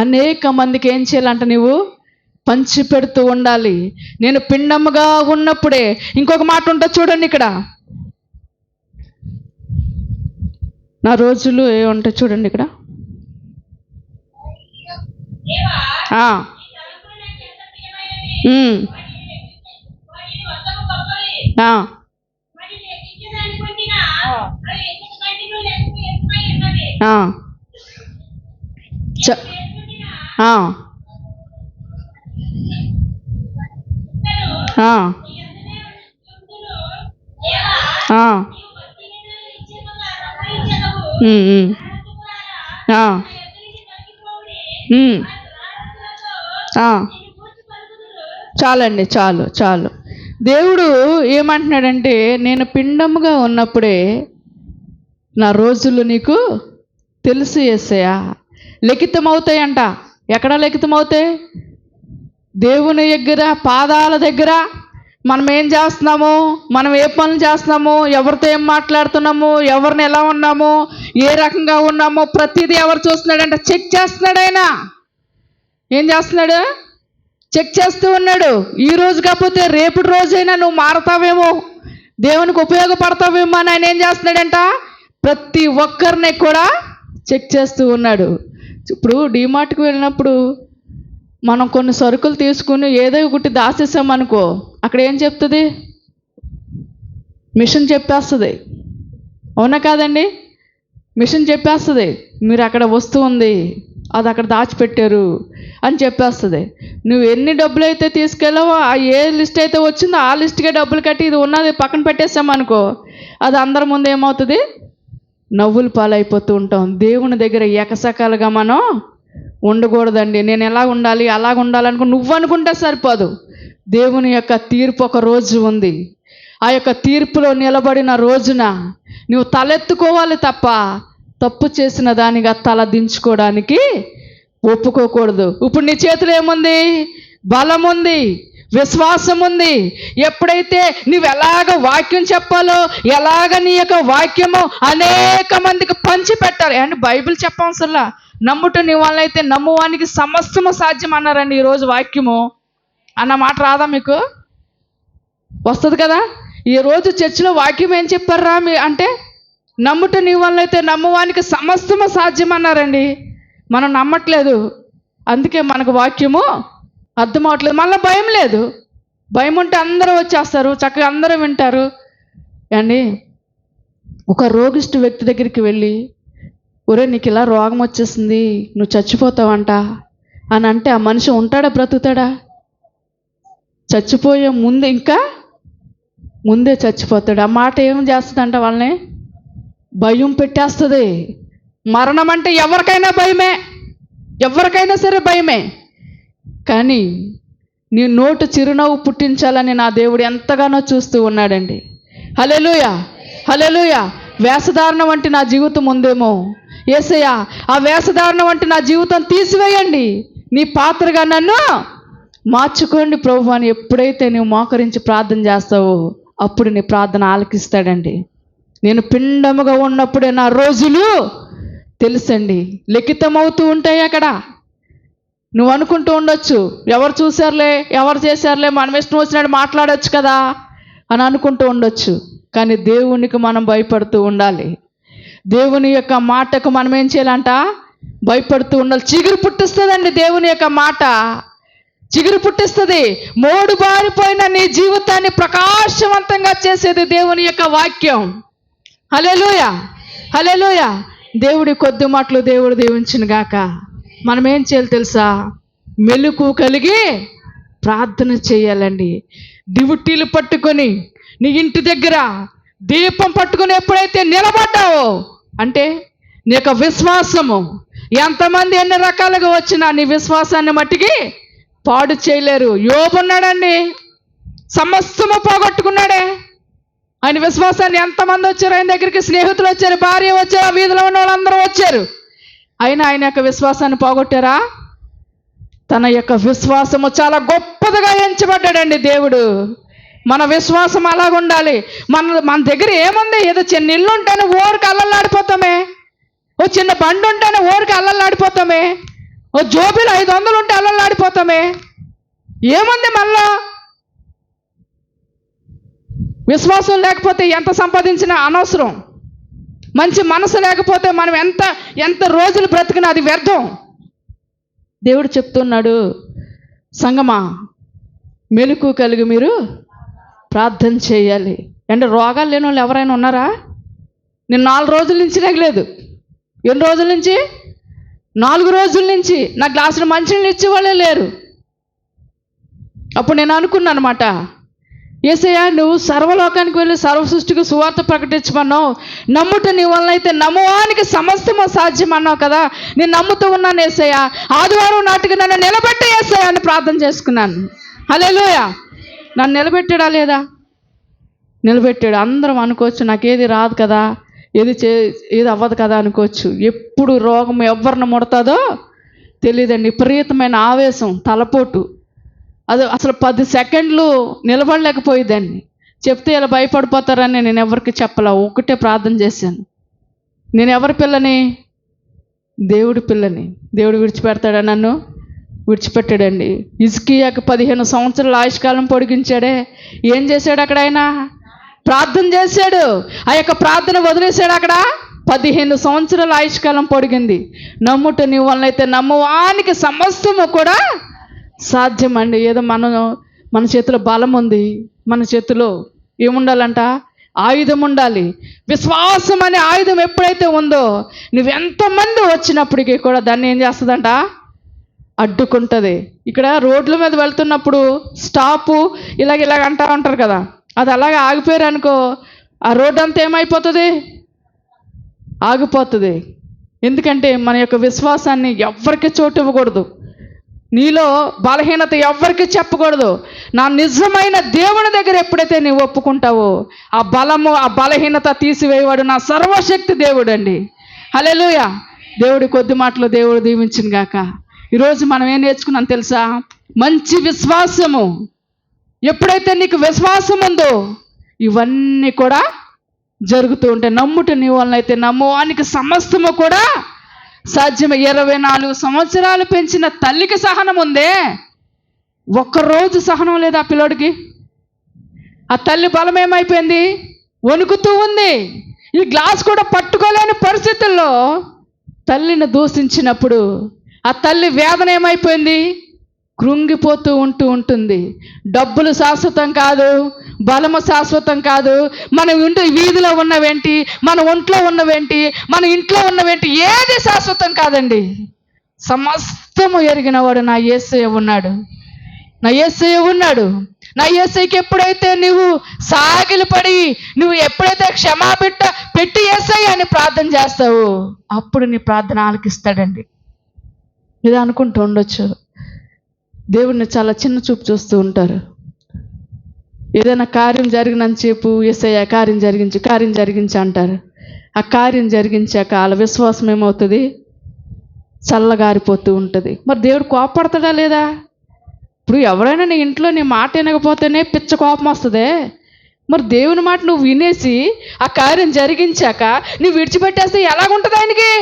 అనేక మందికి ఏం చేయాలంట? నువ్వు పంచి పెడుతూ ఉండాలి. నేను పిండముగా ఉన్నప్పుడే, ఇంకొక మాట ఉంటుంది చూడండి ఇక్కడ, నా రోజులు ఏ ఉంటాయి చూడండి ఇక్కడ, చాలండి, చాలు. దేవుడు ఏమంటున్నాడంటే, నేను పిండముగా ఉన్నప్పుడే నా రోజులు నీకు తెలుసు యేసయ్యా. లిఖితమవుతాయంట. ఎక్కడ లిఖితమవుతాయి? దేవుని దగ్గర, పాదాల దగ్గర. మనం ఏం చేస్తున్నాము, మనం ఏ పనులు చేస్తున్నాము, ఎవరితో ఏం మాట్లాడుతున్నాము, ఎవరిని ఎలా ఉన్నాము, ఏ రకంగా ఉన్నామో ప్రతిదీ ఎవరు చూస్తున్నాడంట? చెక్ చేస్తున్నాడు ఆయన. ఏం చేస్తున్నాడు? చెక్ చేస్తూ ఉన్నాడు. ఈ రోజు కాకపోతే రేపటి రోజైనా నువ్వు మారతావేమో, దేవునికి ఉపయోగపడతావేమో అని ఆయన ఏం చేస్తున్నాడంట? ప్రతి ఒక్కరిని కూడా చెక్ చేస్తూ ఉన్నాడు. ఇప్పుడు డీమార్ట్కి వెళ్ళినప్పుడు మనం కొన్ని సరుకులు తీసుకుని ఏదో ఒకటి దాచేసామనుకో, అక్కడ ఏం చెప్తుంది? మిషన్ చెప్పేస్తుంది. అవునా కాదండి? మిషన్ చెప్పేస్తుంది, మీరు అక్కడ వస్తువు ఉంది, అది అక్కడ దాచిపెట్టారు అని చెప్పేస్తుంది. నువ్వు ఎన్ని డబ్బులు అయితే తీసుకెళ్ళావో, ఆ ఏ లిస్ట్ అయితే వచ్చిందో ఆ లిస్ట్కే డబ్బులు కట్టి ఇది ఉన్నది పక్కన పెట్టేసామనుకో, అది అందరి ముందు ఏమవుతుంది? నవ్వులు పాలైపోతూ ఉంటాం. దేవుని దగ్గర ఎకసకాలుగా మనం ఉండకూడదండి. నేను ఎలా ఉండాలి, అలాగ ఉండాలనుకో నువ్వు అనుకుంటే సరిపోదు. దేవుని యొక్క తీర్పు ఒక రోజు ఉంది. ఆ యొక్క తీర్పులో నిలబడిన రోజున నువ్వు తలెత్తుకోవాలి తప్ప తప్పు చేసిన దానిగా తల దించుకోవడానికి ఒప్పుకోకూడదు. ఇప్పుడు నీ చేతిలో ఏముంది? బలం ఉంది, విశ్వాసం ఉంది. ఎప్పుడైతే నువ్వు ఎలాగ వాక్యం చెప్పాలో, ఎలాగ నీ యొక్క వాక్యము అనేక మందికి పంచి పెట్టాలి. అండ్ బైబిల్ చెప్పవసరలా, నమ్ముట నీ వాళ్ళైతే నమ్మువానికి సమస్తము సాధ్యం అన్నారండి. ఈరోజు వాక్యము అన్న మాట రాదా మీకు? వస్తుంది కదా. ఈరోజు చర్చిలో వాక్యం ఏం చెప్పారా అంటే, నమ్ముట నీ వాళ్ళైతే నమ్మువానికి సమస్తము సాధ్యం అన్నారండి. మనం నమ్మట్లేదు, అందుకే మనకు వాక్యము అర్థం అవట్లేదు. మళ్ళీ భయం లేదు. భయం ఉంటే అందరూ వచ్చేస్తారు, చక్కగా అందరూ వింటారు. అండి ఒక రోగిష్టి వ్యక్తి దగ్గరికి వెళ్ళి, ఒరే నీకు ఇలా రోగం వచ్చేసింది, నువ్వు చచ్చిపోతావంట అని అంటే ఆ మనిషి ఉంటాడా, బ్రతుకుతాడా? చచ్చిపోయే ముందు ఇంకా ముందే చచ్చిపోతాడు. ఆ మాట ఏం చేస్తుందంట? వాళ్ళని భయం పెట్టేస్తుంది. మరణం అంటే ఎవరికైనా భయమే, ఎవరికైనా సరే భయమే. కానీ నీ నోటు చిరునవ్వు పుట్టించాలని నా దేవుడు ఎంతగానో చూస్తూ ఉన్నాడండి. హల్లెలూయా, హల్లెలూయా. వేషధారణ వంటి నా జీవితం ఉందేమో, యేసయ్యా ఆ వేషధారణ వంటి నా జీవితం తీసివేయండి, నీ పాత్రగా నన్ను మార్చుకోండి ప్రభు అని ఎప్పుడైతే నువ్వు మోకరించి ప్రార్థన చేస్తావో అప్పుడు నీ ప్రార్థన ఆలకిస్తాడండి. నేను పిండముగా ఉన్నప్పుడే నా రోజులు తెలుసండి, లిఖితమవుతూ ఉంటాయి. అక్కడ నువ్వు అనుకుంటూ ఉండొచ్చు, ఎవరు చూశారులే, ఎవరు చేశారులే, మనం ఇష్టం వచ్చినట్టు మాట్లాడొచ్చు కదా అని అనుకుంటూ ఉండొచ్చు. కానీ దేవునికి మనం భయపడుతూ ఉండాలి. దేవుని యొక్క మాటకు మనం ఏం చేయాలంట? భయపడుతూ ఉండాలి. చిగురు పుట్టిస్తుందండి దేవుని యొక్క మాట, చిగురు పుట్టిస్తుంది. మోడు బారిపోయిన నీ జీవితాన్ని ప్రకాశవంతంగా చేసేది దేవుని యొక్క వాక్యం. హల్లెలూయా, హల్లెలూయా. దేవుడి కొద్ది మాటలు దేవుడు దీవించును గాక. మనం ఏం చేయాలి తెలుసా? మెలుకు కలిగి ప్రార్థన చేయాలండి. దివుటీలు పట్టుకొని నీ ఇంటి దగ్గర దీపం పట్టుకొని ఎప్పుడైతే నిలబడ్డావో అంటే నీ యొక్క విశ్వాసము, ఎంతమంది ఎన్ని రకాలుగా వచ్చినా నీ విశ్వాసాన్ని మట్టికి పాడు చేయలేరు. యోబు ఉన్నాడండి, సమస్తము పోగొట్టుకున్నాడే. ఆయన విశ్వాసాన్ని ఎంతమంది వచ్చారు ఆయన దగ్గరికి? స్నేహితులు వచ్చారు, భార్య వచ్చారు, ఆ వీధిలో ఉన్న వాళ్ళందరూ వచ్చారు. అయినా ఆయన యొక్క విశ్వాసాన్ని పోగొట్టారా? తన యొక్క విశ్వాసము చాలా గొప్పదిగా ఎంచబడ్డాడండి దేవుడు. మన విశ్వాసం అలాగ ఉండాలి. మన దగ్గర ఏముంది? ఏదో చిన్న ఇల్లు ఉంటేనే ఊరికి అల్లల్లాడిపోతామే, ఓ చిన్న బండి ఉంటేనే ఊరికి అల్లల్లాడిపోతామే, ఓ జోబీలు 500 ఉంటే అల్లల్లాడిపోతామే. ఏముంది మళ్ళా? విశ్వాసం లేకపోతే ఎంత సంపాదించినా అనవసరం. మంచి మనసు లేకపోతే మనం ఎంత రోజులు బ్రతికినా అది వ్యర్థం. దేవుడు చెప్తున్నాడు, సంగమా మెలుకు కలిగి మీరు ప్రార్థన చేయాలి. అంటే రోగాలు లేని వాళ్ళు ఎవరైనా ఉన్నారా? నేను 4 రోజుల నుంచి లేగలేదు. ఎన్ని రోజుల నుంచి? 4 రోజుల నుంచి నా గ్లాసులు మంచినీళ్ళు ఇచ్చేవాళ్ళే లేరు. అప్పుడు నేను అనుకున్నాను అనమాట, యేసయ్యా నువ్వు సర్వలోకానికి వెళ్ళి సర్వ సృష్టికి సువార్త ప్రకటించమన్నావు, నమ్ముట నీ వల్ల అయితే నమ్మువానికి సమస్తము సాధ్యం అన్నావు కదా, నేను నమ్ముతూ ఉన్నాను యేసయ్యా, ఆదివారం నాటికి నన్ను నిలబెట్టే యేసయ్యా అని ప్రార్థన చేసుకున్నాను. హల్లెలూయా. నన్ను నిలబెట్టాడా లేదా? నిలబెట్టాడు. అందరం అనుకోవచ్చు నాకేది రాదు కదా, ఏది అవ్వదు కదా అనుకోవచ్చు. ఎప్పుడు రోగం ఎవరిని ముడతాదో తెలియదండి. విపరీతమైన ఆవేశం, తలపోటు, అది అసలు 10 సెకండ్లు నిలబడలేకపోయేదాన్ని. చెప్తే ఇలా భయపడిపోతారని నేను ఎవరికి చెప్పలా. ఒకటే ప్రార్థన చేశాను, నేను ఎవరి పిల్లని? దేవుడి పిల్లని. దేవుడు విడిచిపెడతాడా? నన్ను విడిచిపెట్టాడండి. హిజ్కియాకు 15 సంవత్సరాల ఆయుష్కాలం పొడిగించాడే. ఏం చేశాడు అక్కడ? ఆయన ప్రార్థన చేశాడు. ఆ యొక్క ప్రార్థన వదిలేశాడు. అక్కడ 15 సంవత్సరాల ఆయుష్కాలం పొడిగింది. నమ్ముట నీ వలన అయితే నమ్మువానికి సమస్తము కూడా సాధ్యమండి. ఏదో మన చేతిలో బలం ఉంది, మన చేతిలో ఏముండాలంట? ఆయుధం ఉండాలి. విశ్వాసం అనే ఆయుధం ఎప్పుడైతే ఉందో నువ్వెంతమంది వచ్చినప్పటికీ కూడా దాన్ని ఏం చేస్తుందంట? అడ్డుకుంటుంది. ఇక్కడ రోడ్ల మీద వెళ్తున్నప్పుడు స్టాపు ఇలాగ అంటూ ఉంటారు కదా, అది అలాగే ఆగిపోయారు అనుకో, ఆ రోడ్డు అంతా ఏమైపోతుంది? ఆగిపోతుంది. ఎందుకంటే మన యొక్క విశ్వాసాన్ని ఎవ్వరికి చోటు ఇవ్వకూడదు. నీలో బలహీనత ఎవ్వరికి చెప్పకూడదు. నా నిజమైన దేవుని దగ్గర ఎప్పుడైతే నీవు ఒప్పుకుంటావో ఆ బలము, ఆ బలహీనత తీసివేయవాడు నా సర్వశక్తి దేవుడు అండి. హల్లెలూయా. దేవుడి కొద్ది మాటలు దేవుడు దీవించును గాక. ఈరోజు మనం ఏం నేర్చుకున్నాం తెలుసా? మంచి విశ్వాసము. ఎప్పుడైతే నీకు విశ్వాసం ఉందో ఇవన్నీ కూడా జరుగుతూ ఉంటాయి. నమ్ముట నీ వలన అయితే నమ్మువానికి సమస్తము కూడా సాధ్యమే. 24 సంవత్సరాలు పెంచిన తల్లికి సహనం ఉందే, ఒక్కరోజు సహనం లేదు ఆ పిల్లోడికి. ఆ తల్లి బలం ఏమైపోయింది? వణుకుతూ ఉంది. ఈ గ్లాస్ కూడా పట్టుకోలేని పరిస్థితుల్లో తల్లిని దూషించినప్పుడు ఆ తల్లి వేదన ఏమైపోయింది? కృంగిపోతూ ఉంటుంది. డబ్బులు శాశ్వతం కాదు, బలము శాశ్వతం కాదు, మన వీధిలో ఉన్నవేంటి, మన ఒంట్లో ఉన్నవేంటి, మన ఇంట్లో ఉన్నవేంటి, ఏది శాశ్వతం కాదండి. సమస్తము ఎరిగినవాడు నా యేసయ్య ఉన్నాడు. నా యేసయ్య ఉన్నాడు. నా యేసయ్యకి ఎప్పుడైతే నువ్వు సాగిలపడి నువ్వు ఎప్పుడైతే క్షమాపిట్ట పెట్టి యేసయ్య అని ప్రార్థన చేస్తావో అప్పుడు నీ ప్రార్థన ఆలకిస్తాడండి. ఇది అనుకుంటూ ఉండొచ్చు, దేవుడిని చాలా చిన్న చూపు చూస్తూ ఉంటారు. ఏదైనా కార్యం జరిగినంతసేపు యేసయ్య కార్యం జరిగించి అంటారు. ఆ కార్యం జరిగించాక వాళ్ళ విశ్వాసం ఏమవుతుంది? చల్లగారిపోతూ ఉంటుంది. మరి దేవుడు కోపడతాడా లేదా? ఇప్పుడు ఎవరైనా నీ ఇంట్లో నీ మాట వినకపోతేనే పిచ్చ కోపం వస్తుందే. మరి దేవుని మాట నువ్వు వినేసి ఆ కార్యం జరిగించాక నువ్వు విడిచిపెట్టేస్తే ఎలాగుంటుంది ఆయనకి?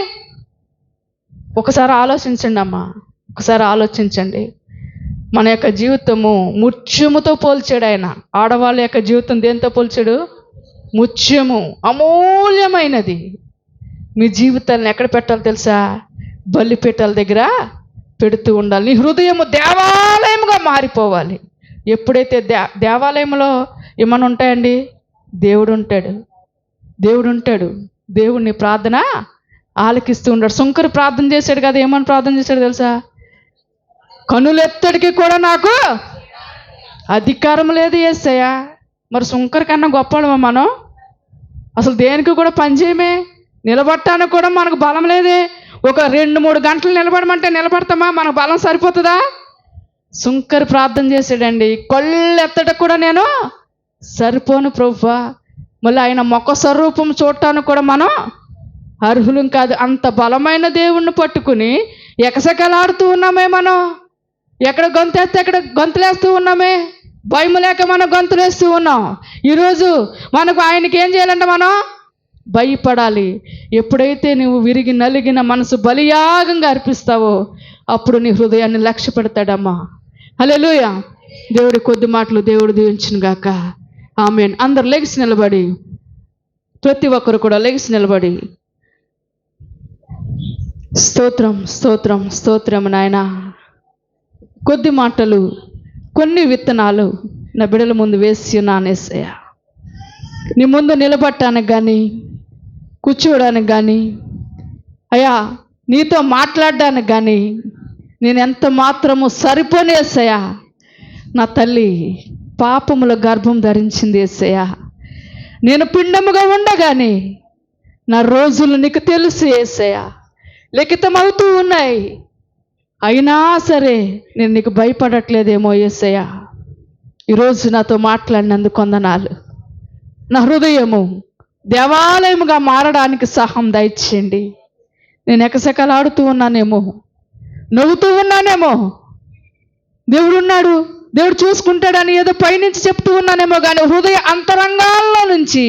ఒకసారి ఆలోచించండి అమ్మా, ఒకసారి ఆలోచించండి. మన యొక్క జీవితము ముత్యముతో పోల్చాడు ఆయన. ఆడవాళ్ళ యొక్క జీవితం దేంతో పోల్చాడు? ముత్యము, అమూల్యమైనది. మీ జీవితాలను ఎక్కడ పెట్టాలో తెలుసా? బలిపీఠాల దగ్గర పెడుతూ ఉండాలి. నీ హృదయం దేవాలయముగా మారిపోవాలి. ఎప్పుడైతే దేవాలయంలో ఏమన్నా ఉంటాయండి, దేవుడు ఉంటాడు. దేవుడిని ప్రార్థన ఆలకిస్తూ ఉంటాడు. సుంకరు ప్రార్థన చేశాడు కదా, ఏమని ప్రార్థన చేశాడు తెలుసా? కనులెత్తడికి కూడా నాకు అధికారం లేదు యేసయ్యా. మరి సుంకర కన్నా గొప్పడమా మనం? అసలు దేనికి కూడా పనిచేయమే, నిలబడటానికి కూడా మనకు బలం లేదే. ఒక 2-3 గంటలు నిలబడమంటే నిలబడతామా? మనకు బలం సరిపోతుందా? సుంకరు ప్రార్థన చేశాడండి, కళ్ళు ఎత్తడానికి కూడా నేను సరిపోను ప్రభువా. మళ్ళీ ఆయన ముఖ స్వరూపం చూడటానికి కూడా మనం అర్హులం కాదు. అంత బలమైన దేవుణ్ణి పట్టుకుని ఎకసెకలాడుతూ ఉన్నామే మనం. ఎక్కడ గొంతేస్తే ఎక్కడ గొంతులేస్తూ ఉన్నామే. భయం లేక మనం గొంతులేస్తూ ఉన్నాం. ఈరోజు మనకు ఆయనకి ఏం చేయాలంటే మనం భయపడాలి. ఎప్పుడైతే నువ్వు విరిగి నలిగిన మనసు బలియాగంగా అర్పిస్తావో అప్పుడు నీ హృదయాన్ని లక్ష్య పెడతాడమ్మా. హల్లెలూయా. దేవుడి కొద్ది మాటలు దేవుడు దీవించును గాక. ఆమేన్. అందరు లెగిసి నిలబడి, ప్రతి ఒక్కరు కూడా లెగిసి నిలబడి, స్తోత్రం స్తోత్రం స్తోత్రం నాయనా. కొద్ది మాటలు, కొన్ని విత్తనాలు నా బిడ్డల ముందు వేసి ఉన్నాను యేసయ్యా. నీ ముందు నిలబడటానికి కానీ, కూర్చోవడానికి కానీ, అయ్యా నీతో మాట్లాడడానికి కానీ నేను ఎంత మాత్రము సరిపోని యేసయ్యా. నా తల్లి పాపముల గర్భం ధరించింది యేసయ్యా. నేను పిండముగా ఉండగానే నా రోజులు నీకు తెలుసు యేసయ్యా, లిఖితమవుతూ ఉన్నాయి. అయినా సరే నేను నీకు భయపడట్లేదేమో యేసయ్యా. ఈరోజు నాతో మాట్లాడినందుకు వందనాలు. నా హృదయము దేవాలయముగా మారడానికి సహాయం దయచేయండి. నేను ఎకసెకలాడుతూ ఉన్నానేమో, నవ్వుతూ ఉన్నానేమో, దేవుడు ఉన్నాడు, దేవుడు చూసుకుంటాడని ఏదో పైనుంచి చెప్తూ ఉన్నానేమో, కానీ హృదయ అంతరంగాల్లో నుంచి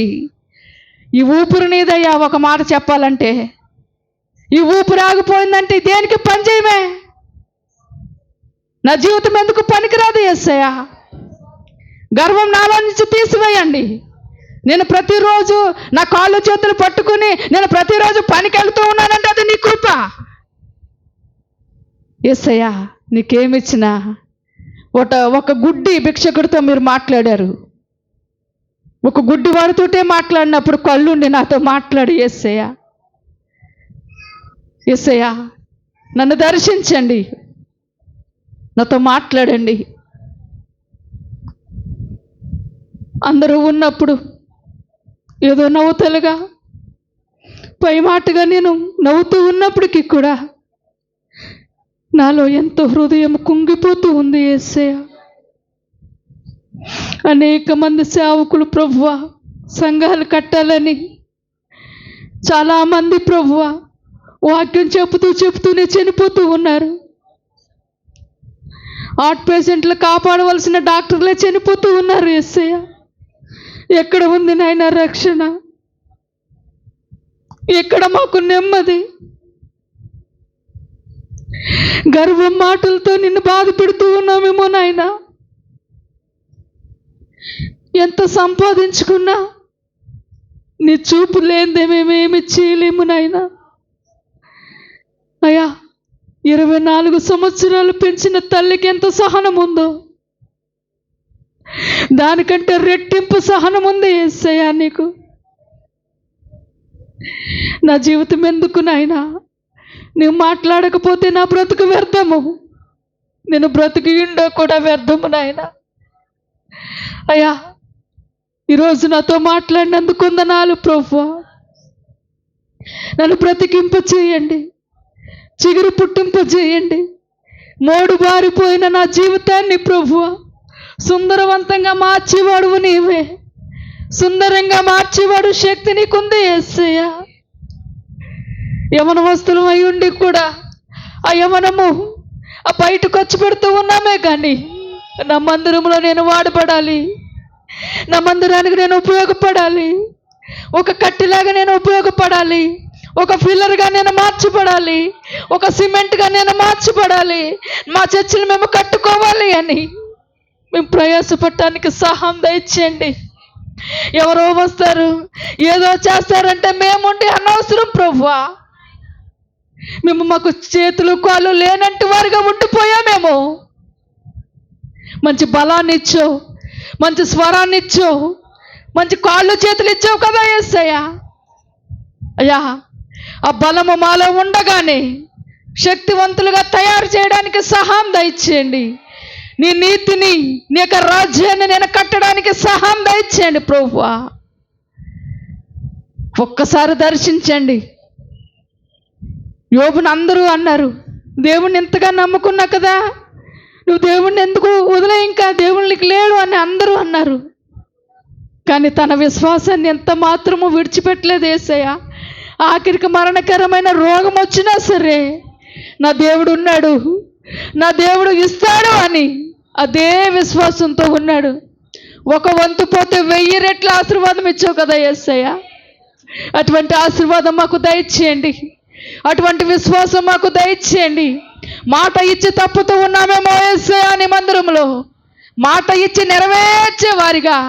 ఈ ఊపిరి నీదయ్యా. ఒక మాట చెప్పాలంటే ఈ ఊపిరి ఆగిపోయిందంటే దేనికి పని చేయమే. నా జీవితం ఎందుకు పనికిరాదు యేసయ్యా. గర్వం నాలో నుంచి తీసివేయండి. నేను ప్రతిరోజు నా కాళ్ళు చేతులు పట్టుకుని నేను ప్రతిరోజు పనికి వెళ్తూ ఉన్నానంటే అది నీ కృప యేసయ్యా. నీకేమిచ్చినా ఒక గుడ్డి భిక్షకుడితో మీరు మాట్లాడారు. ఒక గుడ్డి వాడితోటే మాట్లాడినప్పుడు కళ్ళుండి నాతో మాట్లాడి యేసయ్యా. యేసయ్యా నన్ను దర్శించండి, నాతో మాట్లాడండి. అందరూ ఉన్నప్పుడు ఏదో నవ్వుతలుగా పై మాటగా నేను నవ్వుతూ ఉన్నప్పటికీ కూడా నాలో ఎంతో హృదయం కుంగిపోతూ ఉంది యేసయ్యా. అనేక మంది సేవకులు ప్రభువా సంఘాలు కట్టాలని చాలామంది ప్రభువా వాక్యం చెబుతూనే చనిపోతూ ఉన్నారు. హార్ట్ పేషెంట్లు కాపాడవలసిన డాక్టర్లే చనిపోతూ ఉన్నారు యేసయ్య. ఎక్కడ ఉంది నాయన రక్షణ? ఎక్కడ మాకు నెమ్మది? గర్వం మాటలతో నిన్ను బాధ పెడుతూ ఉన్నామేమో నాయన. ఎంత సంపాదించుకున్నా నీ చూపు లేదే మేమేమి చేయలేము నాయన. అయ్యా 24 సంవత్సరాలు పెంచిన తల్లికి ఎంత సహనం ఉందో దానికంటే రెట్టింపు సహనం ఉంది యేసయ్యా నీకు. నా జీవితం ఎందుకు నాయనా? నువ్వు మాట్లాడకపోతే నా బ్రతుకు వ్యర్థము, నేను బ్రతికిండో కూడా వ్యర్థము నాయన. అయ్యా ఈరోజు నాతో మాట్లాడినందుకు వందనాలు ప్రభువా. నన్ను బ్రతికింప చేయండి, చిగురు పుట్టింప చేయండి. మోడు బారిపోయిన నా జీవితాన్ని ప్రభువా సుందరవంతంగా మార్చేవాడువు నీవే. సుందరంగా మార్చేవాడు శక్తి నీకుంది యేసయ్యా. యవన వస్తువులు అయి ఉండి కూడా ఆ యవనము ఆ బయట ఖర్చు పెడుతూ ఉన్నామే, కానీ నా మందిరంలో నేను వాడబడాలి, నా మందిరానికి నేను ఉపయోగపడాలి, ఒక కట్టిలాగా నేను ఉపయోగపడాలి, ఒక ఫిల్లర్గా నేను మార్చబడాలి, ఒక సిమెంట్గా నేను మార్చబడాలి, మా చర్చిని మేము కట్టుకోవాలి అని మేము ప్రయాసపడటానికి సహాయం దయచేయండి. ఎవరో వస్తారు ఏదో చేస్తారంటే మేముండి అనవసరం ప్రభువా. మేము మాకు చేతులు కాళ్ళు లేనంటి వారిగా ఉండిపోయామేమో. మంచి బలాన్ని ఇచ్చావు, మంచి స్వరాన్ని ఇచ్చావు, మంచి కాళ్ళు చేతులు ఇచ్చావు కదా యేసయ్యా. అయ్యా, ఆ బలము మాలో ఉండగానే శక్తివంతులుగా తయారు చేయడానికి సహాయం దయచేయండి. నీ నీతిని, నీ యొక్క రాజ్యాన్ని నేను కట్టడానికి సహాయం దయచేయండి ప్రభువా. ఒక్కసారి దర్శించండి. యోబుని అందరూ అన్నారు, దేవుణ్ణి ఎంతగా నమ్ముకున్నా కదా, నువ్వు దేవుణ్ణి ఎందుకు వదిలే, ఇంకా దేవునికి లేడు అని అందరూ అన్నారు. కానీ తన విశ్వాసాన్ని ఎంత మాత్రము విడిచిపెట్టలేదు యేసయ్య. ఆఖరికి మరణకరమైన రోగం వచ్చినా సరే నా దేవుడు ఉన్నాడు, నా దేవుడు ఇస్తాడు అని అదే విశ్వాసంతో ఉన్నాడు. ఒక వంతు పోతే 1000 రెట్ల ఆశీర్వాదం ఇచ్చావు కదా యేసయ్య. అటువంటి ఆశీర్వాదం మాకు దయచేయండి, అటువంటి విశ్వాసం మాకు దయచేయండి. మాట ఇచ్చి తప్పుతూ ఉన్నామేమో యేసయ్య నీ మందిరంలో, మాట ఇచ్చి నెరవేర్చే వారిగా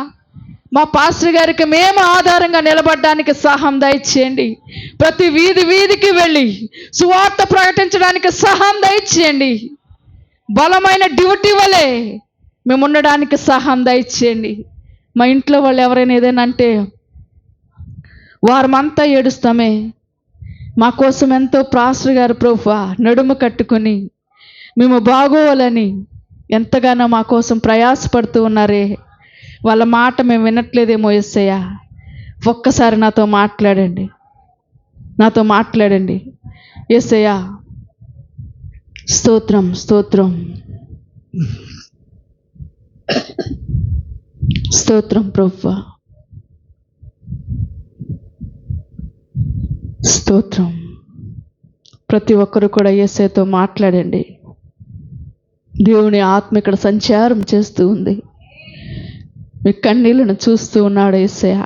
మా పాస్టర్ గారికి మేము ఆధారంగా నిలబడడానికి సహాయం దయచేయండి. ప్రతి వీధికి వెళ్ళి సువార్త ప్రకటించడానికి సహాయం దయచేయండి. బలమైన డ్యూటీ వలె మేము ఉండడానికి సహాయం దయచేయండి. మా ఇంట్లో వాళ్ళు ఎవరైనా ఏదైనా అంటే వారమంతా ఏడుస్తామే. మా కోసం ఎంతో పాస్టర్ గారు ప్రభువా నడుము కట్టుకొని మేము బాగోవాలని ఎంతగానో మా కోసం ప్రయాసపడుతూ ఉన్నారే. వాళ్ళ మాట మేము వినట్లేదేమో యేసయ్య. ఒక్కసారి నాతో మాట్లాడండి, నాతో మాట్లాడండి యేసయ్య. స్తోత్రం, స్తోత్రం, స్తోత్రం ప్రభువా, స్తోత్రం. ప్రతి ఒక్కరు కూడా యేసయ్యతో మాట్లాడండి. దేవుని ఆత్మ ఇక్కడ సంచారం చేస్తూ ఉంది. మీ కన్నీళ్లను చూస్తూ ఉన్నాడు యేసయ్య.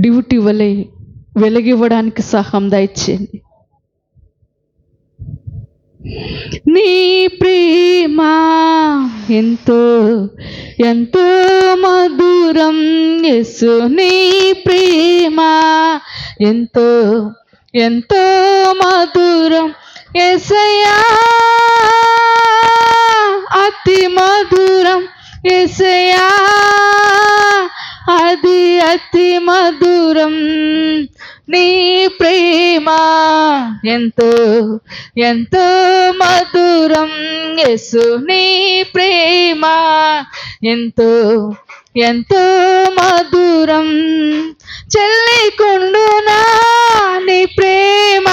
డ్యూటీ వలె వెలిగివ్వడానికి సహాయం దయచేయండి. నీ ప్రేమ ఎంతో ఎంతో మధురం యేసు, నీ ప్రేమ ఎంతో ఎంతో మధురం యేసయ్యా, అతి మధురం యేసయ్యా, అది అతి మధురం. నీ ప్రేమ ఎంతో ఎంతో మధురం యేసు, నీ ప్రేమ ఎంతో ఎంతో మధురం. చెల్లికుండునా నీ ప్రేమ,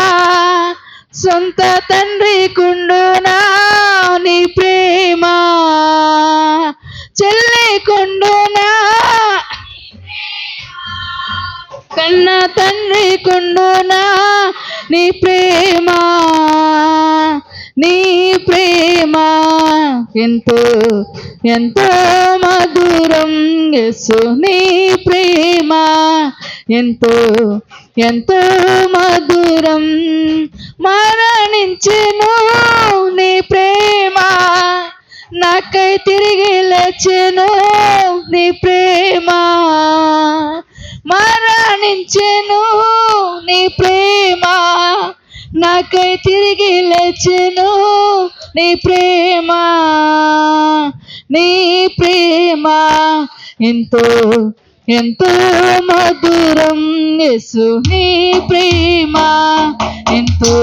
సొంత తండ్రి కుండునా నీ ప్రేమ. చెల్లికుండునా కన్న తండ్రి కుండునా నీ ప్రేమ. నీ ప్రేమ ఎంతో ఎంతో మధురం యేసు, నీ ప్రేమ ఎంతో ఎంతో మధురం. మరణించెను నీ ప్రేమ, నాకై తిరిగి లేచెను నీ ప్రేమ. మరణించెను నీ ప్రేమ, నాకై తిరిగి లేచెను నీ ప్రేమ. నీ ప్రేమ ఎంతో ఎంతో మధురం యేసు, నీ ప్రేమ ఎంతో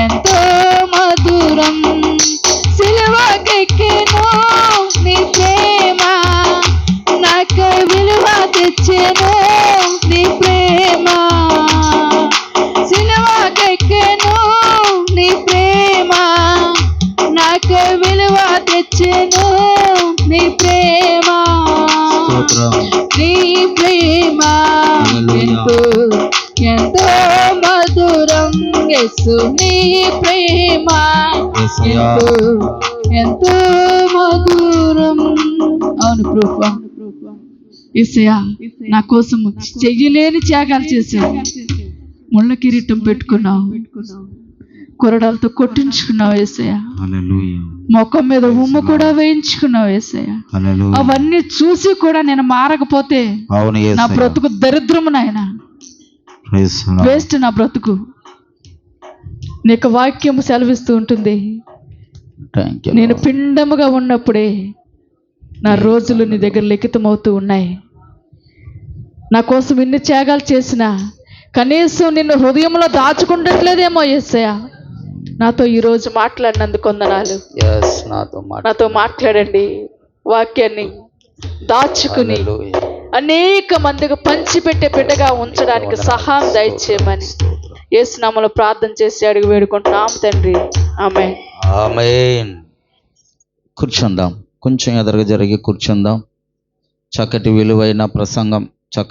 ఎంతో మధురం. సిలువకెక్కెను నీ ప్రేమ, నాకై విలువ తెచ్చెను నీ ప్రేమ. సిలువకెక్కెను నీ ప్రేమ, నాకై విలువ తెచ్చెను నీ ప్రేమ. నీ ప్రేమ ఎంతో ఎంతో మధురం యేసు, నీ ప్రేమ ఎంతో ఎంతో మధురం. అవును ప్రభువా, యేసయ్యా నా కోసం చెయ్యలేని త్యాగాలు చేశావు. ముళ్ళ కిరీటం పెట్టుకున్నావు, కొరడాలతో కొట్టించుకున్నావు యేసయ్యా. ముఖం మీద ఉమ్ము కూడా వేయించుకున్నావు యేసయ్యా. అవన్నీ చూసి కూడా నేను మారకపోతే నా బ్రతుకు దరిద్రము నాయన. వేస్ట్ నా బ్రతుకు. నీకు వాక్యం సెలవిస్తూ ఉంటుంది, నేను పిండముగా ఉన్నప్పుడే నా రోజులు నీ దగ్గర లిఖితమవుతూ ఉన్నాయి. నా కోసం ఇన్ని త్యాగాలు చేసినా కనీసం నిన్ను హృదయంలో దాచుకుంటట్లేదేమో యేసయ్యా. నాతో ఈరోజు మాట్లాడినందుకు వందనాలు. నాతో మాట్లాడండి. వాక్యాన్ని దాచుకుని అనేక మందికి పంచిపెట్టే బిడ్డగా ఉంచడానికి సహాయం దయచేయమని యేసు నామములో ప్రార్థన చేసి అడిగి వేడుకుంటున్నాం తండ్రి. ఆమేన్. ఆమేన్. కూర్చుందాం, కొంచెం ఎదురుగా జరిగి కూర్చుందాం. చక్కటి విలువైన ప్రసంగం